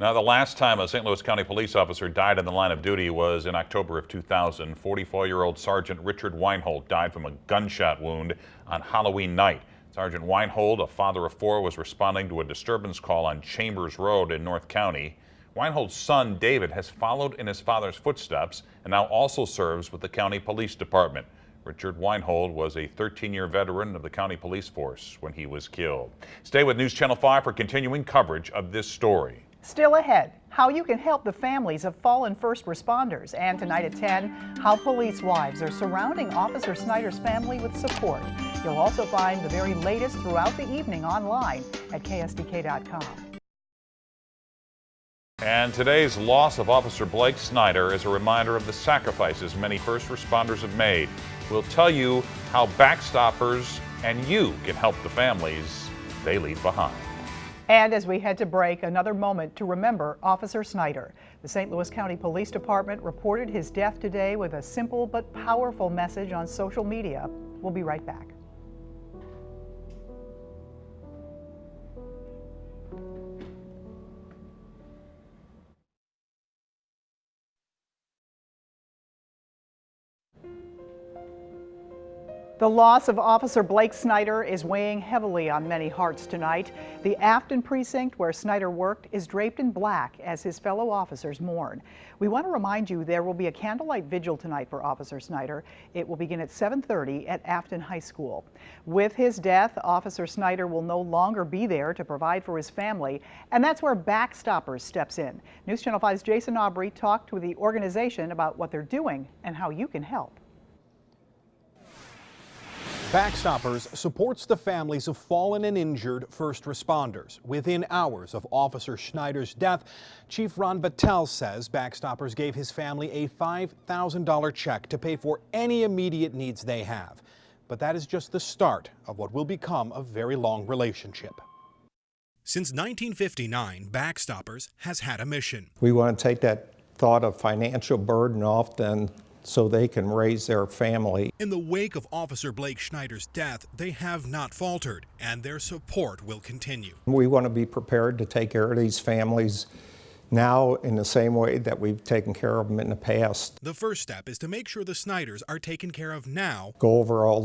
Now, the last time a St. Louis County police officer died in the line of duty was in October of 2000. 44-year-old Sergeant Richard Weinhold died from a gunshot wound on Halloween night. Sergeant Weinhold, a father of four, was responding to a disturbance call on Chambers Road in North County. Weinhold's son, David, has followed in his father's footsteps and now also serves with the county police department. Richard Weinhold was a 13-year veteran of the county police force when he was killed. Stay with News Channel 5 for continuing coverage of this story. Still ahead, how you can help the families of fallen first responders. And tonight at 10, how police wives are surrounding Officer Snyder's family with support. You'll also find the very latest throughout the evening online at ksdk.com. And today's loss of Officer Blake Snyder is a reminder of the sacrifices many first responders have made. We'll tell you how Backstoppers and you can help the families they leave behind. And as we head to break, another moment to remember Officer Snyder. The St. Louis County Police Department reported his death today with a simple but powerful message on social media. We'll be right back. The loss of Officer Blake Snyder is weighing heavily on many hearts tonight. The Afton precinct where Snyder worked is draped in black as his fellow officers mourn. We want to remind you there will be a candlelight vigil tonight for Officer Snyder. It will begin at 7:30 at Afton High School. With his death, Officer Snyder will no longer be there to provide for his family, and that's where Backstoppers steps in. News Channel 5's Jason Aubrey talked with the organization about what they're doing and how you can help. Backstoppers supports the families of fallen and injured first responders. Within hours of Officer Snyder's death, Chief Ron Battelle says Backstoppers gave his family a $5,000 check to pay for any immediate needs they have. But that is just the start of what will become a very long relationship. Since 1959, Backstoppers has had a mission. We want to take that thought of financial burden off then so they can raise their family. In the wake of Officer Blake Snyder's death, they have not faltered, and their support will continue. We want to be prepared to take care of these families now in the same way that we've taken care of them in the past. The first step is to make sure the Snyders are taken care of now. Go over all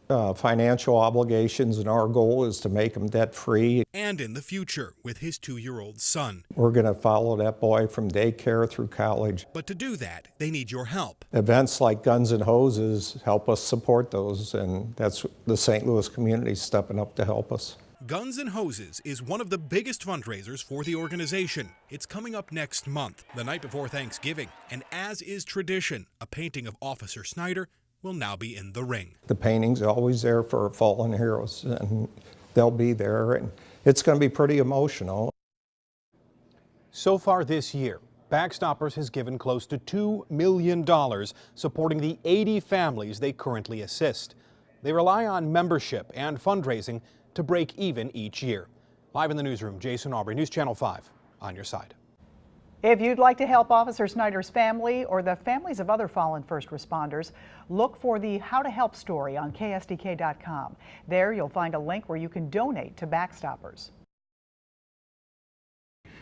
their financial obligations, and our goal is to make them debt-free. And in the future, with his 2-year-old son. We're going to follow that boy from daycare through college. But to do that, they need your help. Events like Guns and Hoses help us support those, and that's the St. Louis community stepping up to help us. Guns and Hoses is one of the biggest fundraisers for the organization. It's coming up next month, the night before Thanksgiving, and as is tradition, a painting of Officer Snyder will now be in the ring. The painting's always there for fallen heroes, and they'll be there, and it's going to be pretty emotional. So far this year, Backstoppers has given close to $2 million supporting the 80 families they currently assist. They rely on membership and fundraising to break even each year. Live in the newsroom, Jason Aubrey, News Channel 5, on your side. If you'd like to help Officer Snyder's family or the families of other fallen first responders, look for the How to Help story on ksdk.com. There you'll find a link where you can donate to Backstoppers.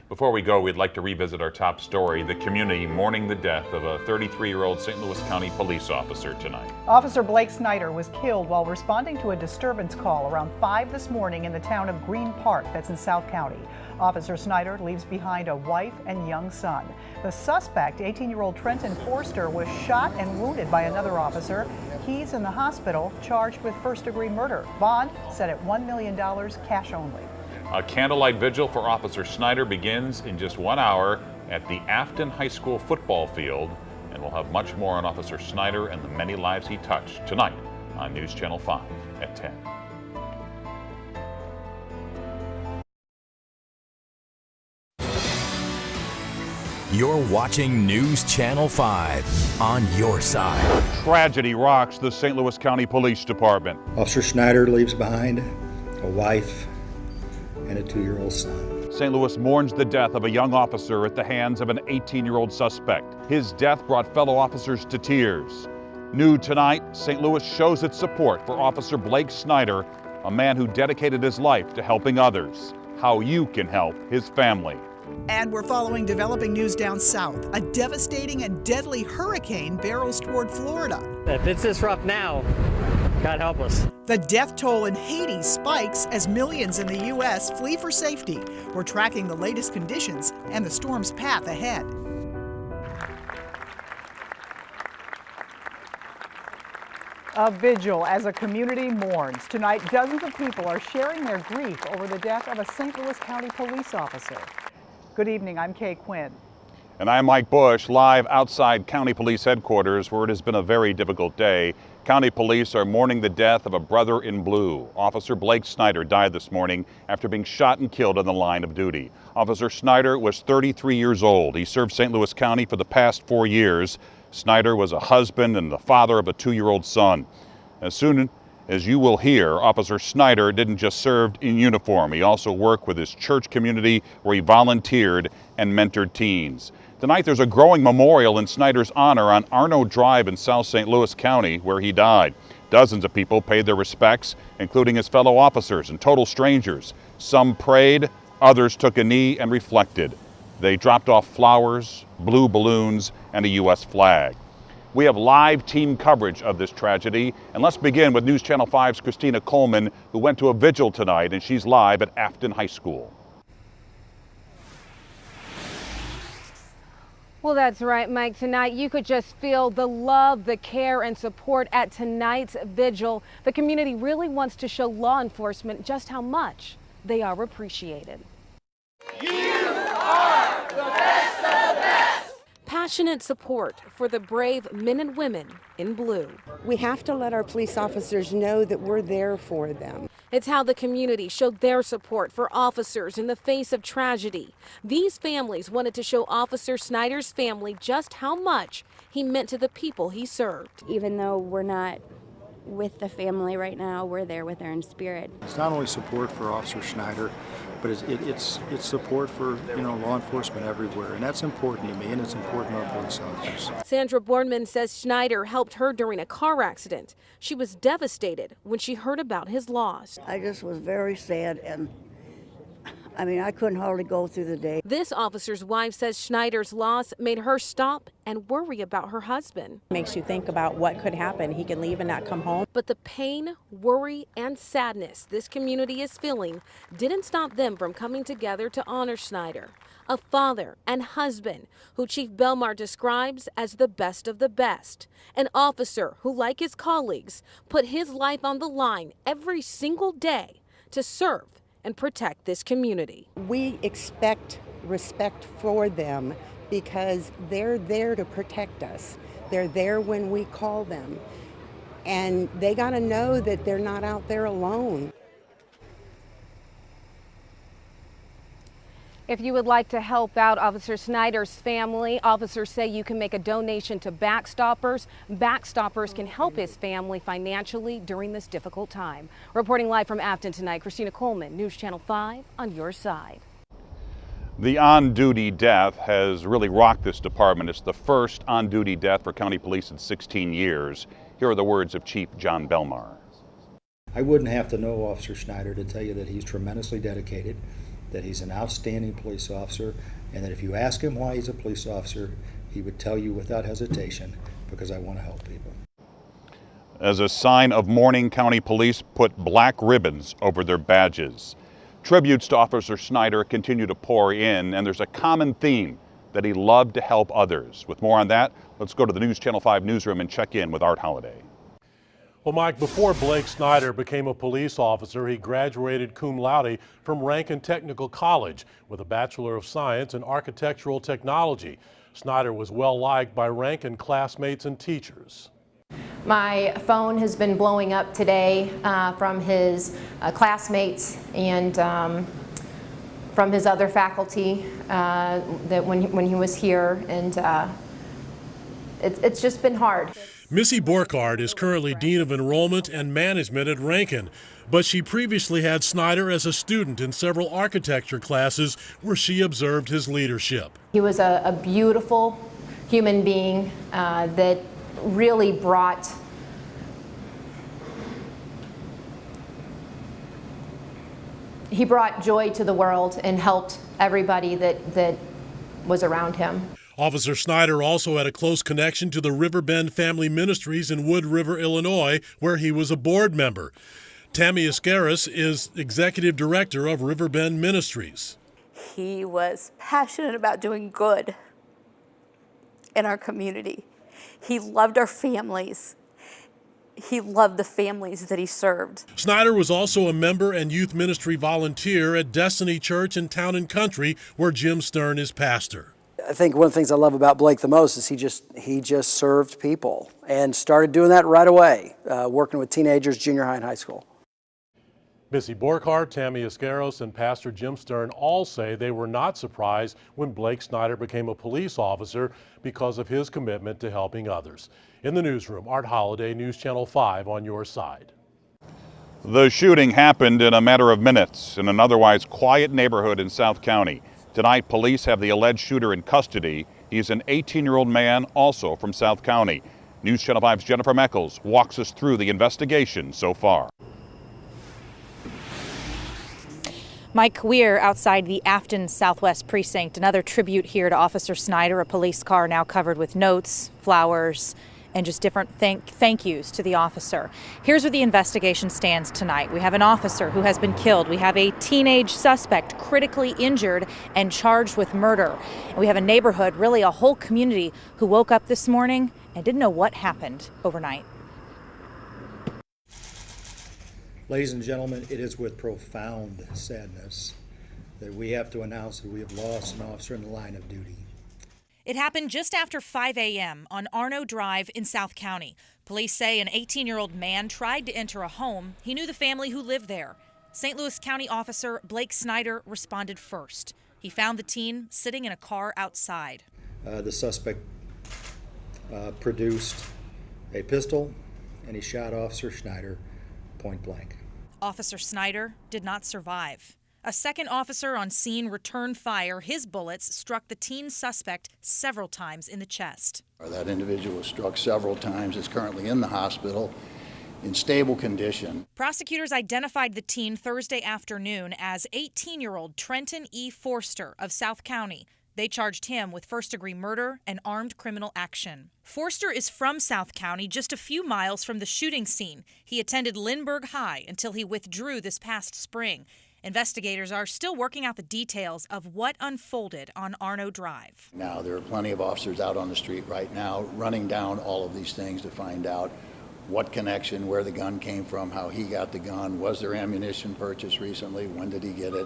Before we go, we'd like to revisit our top story, the community mourning the death of a 33-year-old St. Louis County police officer tonight. Officer Blake Snyder was killed while responding to a disturbance call around 5 this morning in the town of Green Park, that's in South County. Officer Snyder leaves behind a wife and young son. The suspect, 18-year-old Trenton Forster, was shot and wounded by another officer. He's in the hospital, charged with first-degree murder. Bond set at $1 million, cash only. A candlelight vigil for Officer Snyder begins in just 1 hour at the Afton High School football field, and we'll have much more on Officer Snyder and the many lives he touched tonight on News Channel 5 at 10. You're watching News Channel 5 on your side. Tragedy rocks the St. Louis County Police Department. Officer Snyder leaves behind a wife and a 2-year-old son. St. Louis mourns the death of a young officer at the hands of an 18-year-old suspect. His death brought fellow officers to tears. New tonight, St. Louis shows its support for Officer Blake Snyder, a man who dedicated his life to helping others. How you can help his family. And we're following developing news down south. A devastating and deadly hurricane barrels toward Florida. If it's this rough now, God help us. The death toll in Haiti spikes as millions in the U.S. flee for safety. We're tracking the latest conditions and the storm's path ahead. A vigil as a community mourns. Tonight, dozens of people are sharing their grief over the death of a St. Louis County police officer. Good evening, I'm Kay Quinn. And I'm Mike Bush, live outside County Police Headquarters, where it has been a very difficult day. County Police are mourning the death of a brother in blue. Officer Blake Snyder died this morning after being shot and killed on the line of duty. Officer Snyder was 33 years old. He served St. Louis County for the past 4 years. Snyder was a husband and the father of a 2-year-old son. As soon as you will hear, Officer Snyder didn't just serve in uniform. He also worked with his church community where he volunteered and mentored teens. Tonight there's a growing memorial in Snyder's honor on Arno Drive in South St. Louis County, where he died. Dozens of people paid their respects, including his fellow officers and total strangers. Some prayed, others took a knee and reflected. They dropped off flowers, blue balloons, and a U.S. flag. We have live team coverage of this tragedy, and let's begin with News Channel 5's Christina Coleman, who went to a vigil tonight, and she's live at Afton High School. Well, that's right, Mike. Tonight, you could just feel the love, the care, and support at tonight's vigil. The community really wants to show law enforcement just how much they are appreciated. You are the best of the best! Passionate support for the brave men and women in blue. We have to let our police officers know that we're there for them. It's how the community showed their support for officers in the face of tragedy. These families wanted to show Officer Snyder's family just how much he meant to the people he served. Even though we're not with the family right now, we're there with her in spirit. It's not only support for Officer Snyder, but it's support for law enforcement everywhere, and that's important to me, and it's important to our police officers. Sandra Bornman says Schneider helped her during a car accident. She was devastated when she heard about his loss. I just was very sad, and I couldn't hardly go through the day. This officer's wife says Schneider's loss made her stop and worry about her husband. Makes you think about what could happen. He can leave and not come home. But the pain, worry, and sadness this community is feeling didn't stop them from coming together to honor Snyder, a father and husband who Chief Belmar describes as the best of the best, an officer who, like his colleagues, put his life on the line every single day to serve and protect this community. We expect respect for them because they're there to protect us. They're there when we call them. And they got to know that they're not out there alone. If you would like to help out Officer Snyder's family, officers say you can make a donation to Backstoppers. Backstoppers can help his family financially during this difficult time. Reporting live from Afton tonight, Christina Coleman, News Channel 5, on your side. The on-duty death has really rocked this department. It's the first on-duty death for county police in 16 years. Here are the words of Chief John Belmar. I wouldn't have to know Officer Snyder to tell you that he's tremendously dedicated, that he's an outstanding police officer, and that if you ask him why he's a police officer, he would tell you without hesitation, because I want to help people. As a sign of mourning, county police put black ribbons over their badges. Tributes to Officer Snyder continue to pour in, and there's a common theme that he loved to help others. With more on that, let's go to the News Channel 5 newsroom and check in with Art Holliday. Well, Mike, before Blake Snyder became a police officer, he graduated cum laude from Rankin Technical College with a Bachelor of Science in Architectural Technology. Snyder was well liked by Rankin classmates and teachers. My phone has been blowing up today from his classmates and from his other faculty that when he was here, and it's just been hard. Missy Borkhardt is currently Dean of Enrollment and Management at Rankin, but she previously had Snyder as a student in several architecture classes where she observed his leadership. He was a beautiful human being that really brought joy to the world and helped everybody that was around him. Officer Snyder also had a close connection to the Riverbend Family Ministries in Wood River, Illinois, where he was a board member. Tammy Ascaris is executive director of Riverbend Ministries. He was passionate about doing good in our community. He loved our families. He loved the families that he served. Snyder was also a member and youth ministry volunteer at Destiny Church in Town and Country, where Jim Stern is pastor. I think one of the things I love about Blake the most is he just served people and started doing that right away, working with teenagers, junior high and high school. Missy Borkhardt, Tammy Ascaris, and Pastor Jim Stern all say they were not surprised when Blake Snyder became a police officer because of his commitment to helping others. In the newsroom, Art Holliday, News Channel 5, on your side. The shooting happened in a matter of minutes in an otherwise quiet neighborhood in South County. Tonight, police have the alleged shooter in custody. He's an 18-year-old man, also from South County. News Channel 5's Jennifer Meckles walks us through the investigation so far. Mike, we're outside the Afton Southwest Precinct. Another tribute here to Officer Snyder, a police car now covered with notes, flowers, and just different thank yous to the officer. Here's where the investigation stands tonight. We have an officer who has been killed. We have a teenage suspect critically injured and charged with murder. And we have a neighborhood, really a whole community, who woke up this morning and didn't know what happened overnight. Ladies and gentlemen, it is with profound sadness that we have to announce that we have lost an officer in the line of duty. It happened just after 5 a.m. on Arno Drive in South County. Police say an 18-year-old man tried to enter a home. He knew the family who lived there. St. Louis County officer Blake Snyder responded first. He found the teen sitting in a car outside. The suspect produced a pistol and he shot Officer Snyder point blank. Officer Snyder did not survive. A second officer on scene returned fire. His bullets struck the teen suspect several times in the chest. That individual was struck several times, is currently in the hospital in stable condition. Prosecutors identified the teen Thursday afternoon as 18-year-old Trenton E. Forster of South County. They charged him with first-degree murder and armed criminal action. Forster is from South County, just a few miles from the shooting scene. He attended Lindbergh High until he withdrew this past spring. Investigators are still working out the details of what unfolded on Arno Drive. Now, there are plenty of officers out on the street right now running down all of these things to find out what connection, where the gun came from, how he got the gun, was there ammunition purchased recently, when did he get it?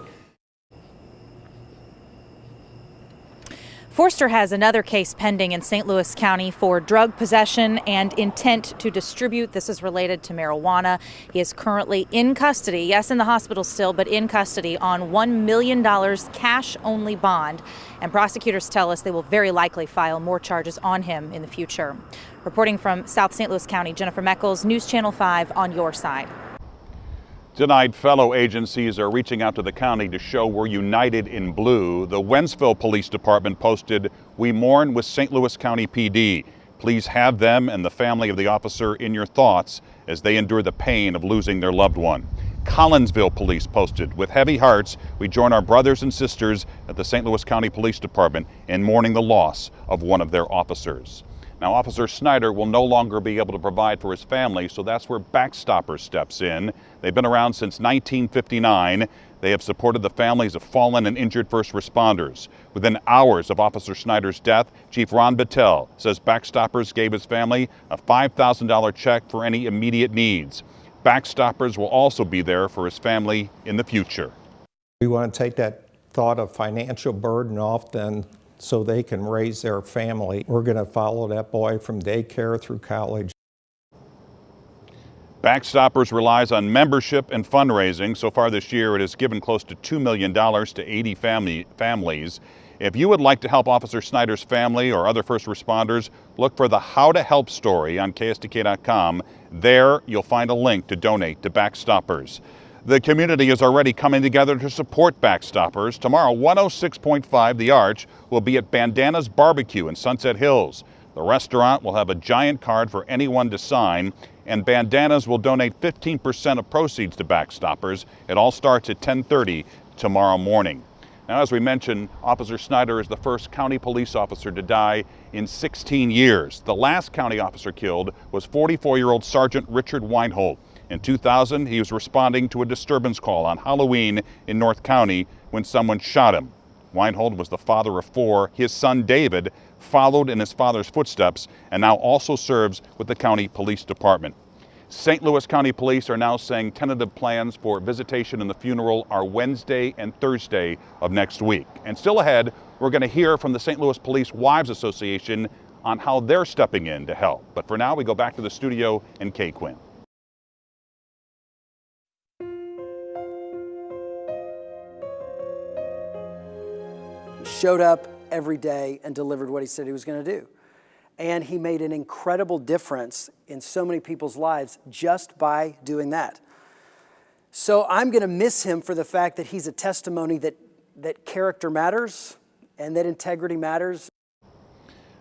Forster has another case pending in St. Louis County for drug possession and intent to distribute. This is related to marijuana. He is currently in custody, yes, in the hospital still, but in custody on $1 million cash-only bond. And prosecutors tell us they will very likely file more charges on him in the future. Reporting from South St. Louis County, Jennifer Meckles, News Channel 5 on your side. Tonight, fellow agencies are reaching out to the county to show we're united in blue. The Wentzville Police Department posted, "We mourn with St. Louis County PD. Please have them and the family of the officer in your thoughts as they endure the pain of losing their loved one." Collinsville Police posted, "With heavy hearts, we join our brothers and sisters at the St. Louis County Police Department in mourning the loss of one of their officers." Now, Officer Snyder will no longer be able to provide for his family, so that's where Backstoppers steps in. They've been around since 1959. They have supported the families of fallen and injured first responders. Within hours of Officer Snyder's death, Chief Ron Battelle says Backstoppers gave his family a $5,000 check for any immediate needs. Backstoppers will also be there for his family in the future. We want to take that thought of financial burden off them so they can raise their family. We're going to follow that boy from daycare through college. Backstoppers relies on membership and fundraising. So far this year, it has given close to $2 million to 80 families. If you would like to help Officer Snyder's family or other first responders, look for the How to Help story on KSTK.com. There, you'll find a link to donate to Backstoppers. The community is already coming together to support Backstoppers. Tomorrow, 106.5 The Arch will be at Bandana's Barbecue in Sunset Hills. The restaurant will have a giant card for anyone to sign, and Bandana's will donate 15% of proceeds to Backstoppers. It all starts at 10:30 tomorrow morning. Now, as we mentioned, Officer Snyder is the first county police officer to die in 16 years. The last county officer killed was 44-year-old Sergeant Richard Weinhold. In 2000, he was responding to a disturbance call on Halloween in North County when someone shot him. Weinhold was the father of 4. His son, David, followed in his father's footsteps and now also serves with the county police department. St. Louis County Police are now saying tentative plans for visitation and the funeral are Wednesday and Thursday of next week. And still ahead, we're going to hear from the St. Louis Police Wives Association on how they're stepping in to help. But for now, we go back to the studio and Kay Quinn. Showed up every day and delivered what he said he was going to do. And he made an incredible difference in so many people's lives just by doing that. So I'm going to miss him for the fact that he's a testimony that character matters and that integrity matters.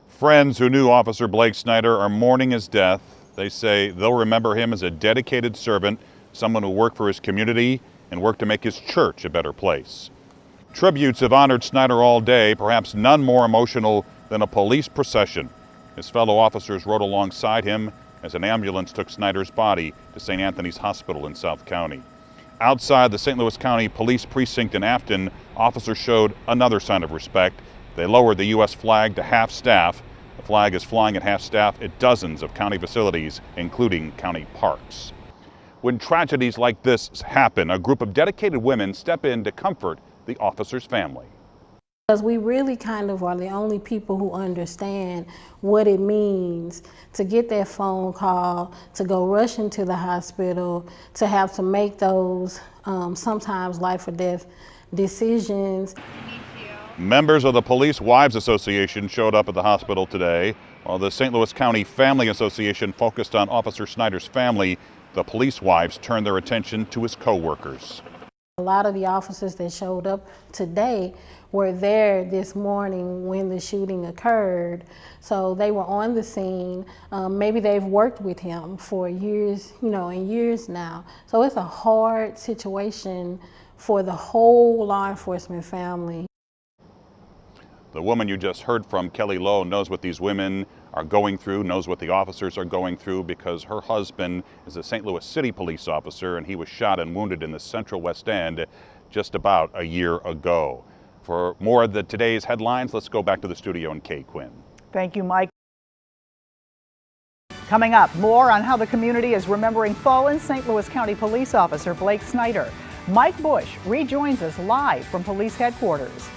Friends who knew Officer Blake Snyder are mourning his death. They say they'll remember him as a dedicated servant, someone who worked for his community and worked to make his church a better place. Tributes have honored Snyder all day, perhaps none more emotional than a police procession. His fellow officers rode alongside him as an ambulance took Snyder's body to St. Anthony's Hospital in South County. Outside the St. Louis County Police Precinct in Afton, officers showed another sign of respect. They lowered the U.S. flag to half-staff. The flag is flying at half-staff at dozens of county facilities, including county parks. When tragedies like this happen, a group of dedicated women step in to comfort the officer's family. Because we really kind of are the only people who understand what it means to get that phone call, to go rush into the hospital, to have to make those sometimes life or death decisions. Members of the Police Wives Association showed up at the hospital today. While the St. Louis County Family Association focused on Officer Snyder's family, the police wives turned their attention to his co-workers. A lot of the officers that showed up today were there this morning when the shooting occurred. So they were on the scene. Maybe they've worked with him for years, and years now. So it's a hard situation for the whole law enforcement family. The woman you just heard from, Kelly Lowe, knows what these women are going through, knows what the officers are going through, because her husband is a St. Louis City police officer and he was shot and wounded in the Central West End just about a year ago. For more of today's headlines, let's go back to the studio and Kay Quinn. Thank you, Mike. Coming up, more on how the community is remembering fallen St. Louis County Police Officer Blake Snyder. Mike Bush rejoins us live from police headquarters.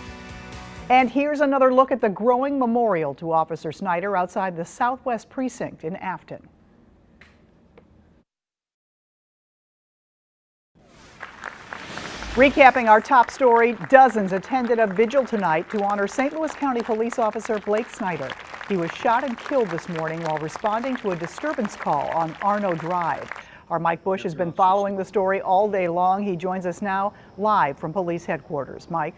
And here's another look at the growing memorial to Officer Snyder outside the Southwest Precinct in Afton. Recapping our top story, dozens attended a vigil tonight to honor St. Louis County Police Officer Blake Snyder. He was shot and killed this morning while responding to a disturbance call on Arno Drive. Our Mike Bush has been following the story all day long. He joins us now live from police headquarters. Mike.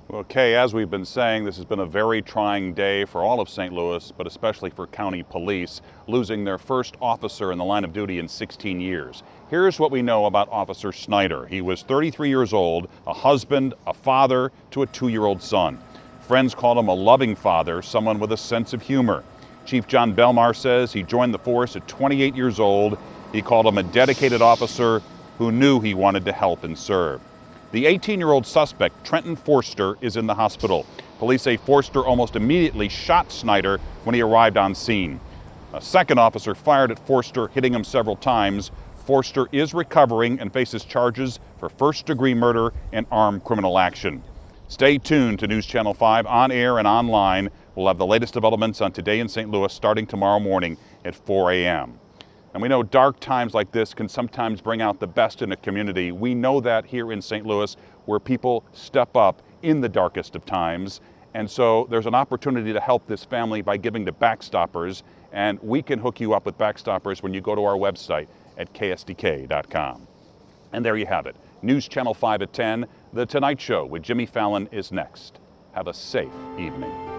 Okay, as we've been saying, this has been a very trying day for all of St. Louis, but especially for county police, losing their first officer in the line of duty in 16 years. Here's what we know about Officer Snyder. He was 33 years old, a husband, a father to a 2-year-old son. Friends called him a loving father, someone with a sense of humor. Chief John Belmar says he joined the force at 28 years old. He called him a dedicated officer who knew he wanted to help and serve. The 18-year-old suspect, Trenton Forster, is in the hospital. Police say Forster almost immediately shot Snyder when he arrived on scene. A second officer fired at Forster, hitting him several times. Forster is recovering and faces charges for first-degree murder and armed criminal action. Stay tuned to News Channel 5 on air and online. We'll have the latest developments on Today in St. Louis starting tomorrow morning at 4 a.m. And we know dark times like this can sometimes bring out the best in a community. We know that here in St. Louis, where people step up in the darkest of times. And so there's an opportunity to help this family by giving to Backstoppers. And we can hook you up with Backstoppers when you go to our website at ksdk.com. And there you have it. News Channel 5 at 10. The Tonight Show with Jimmy Fallon is next. Have a safe evening.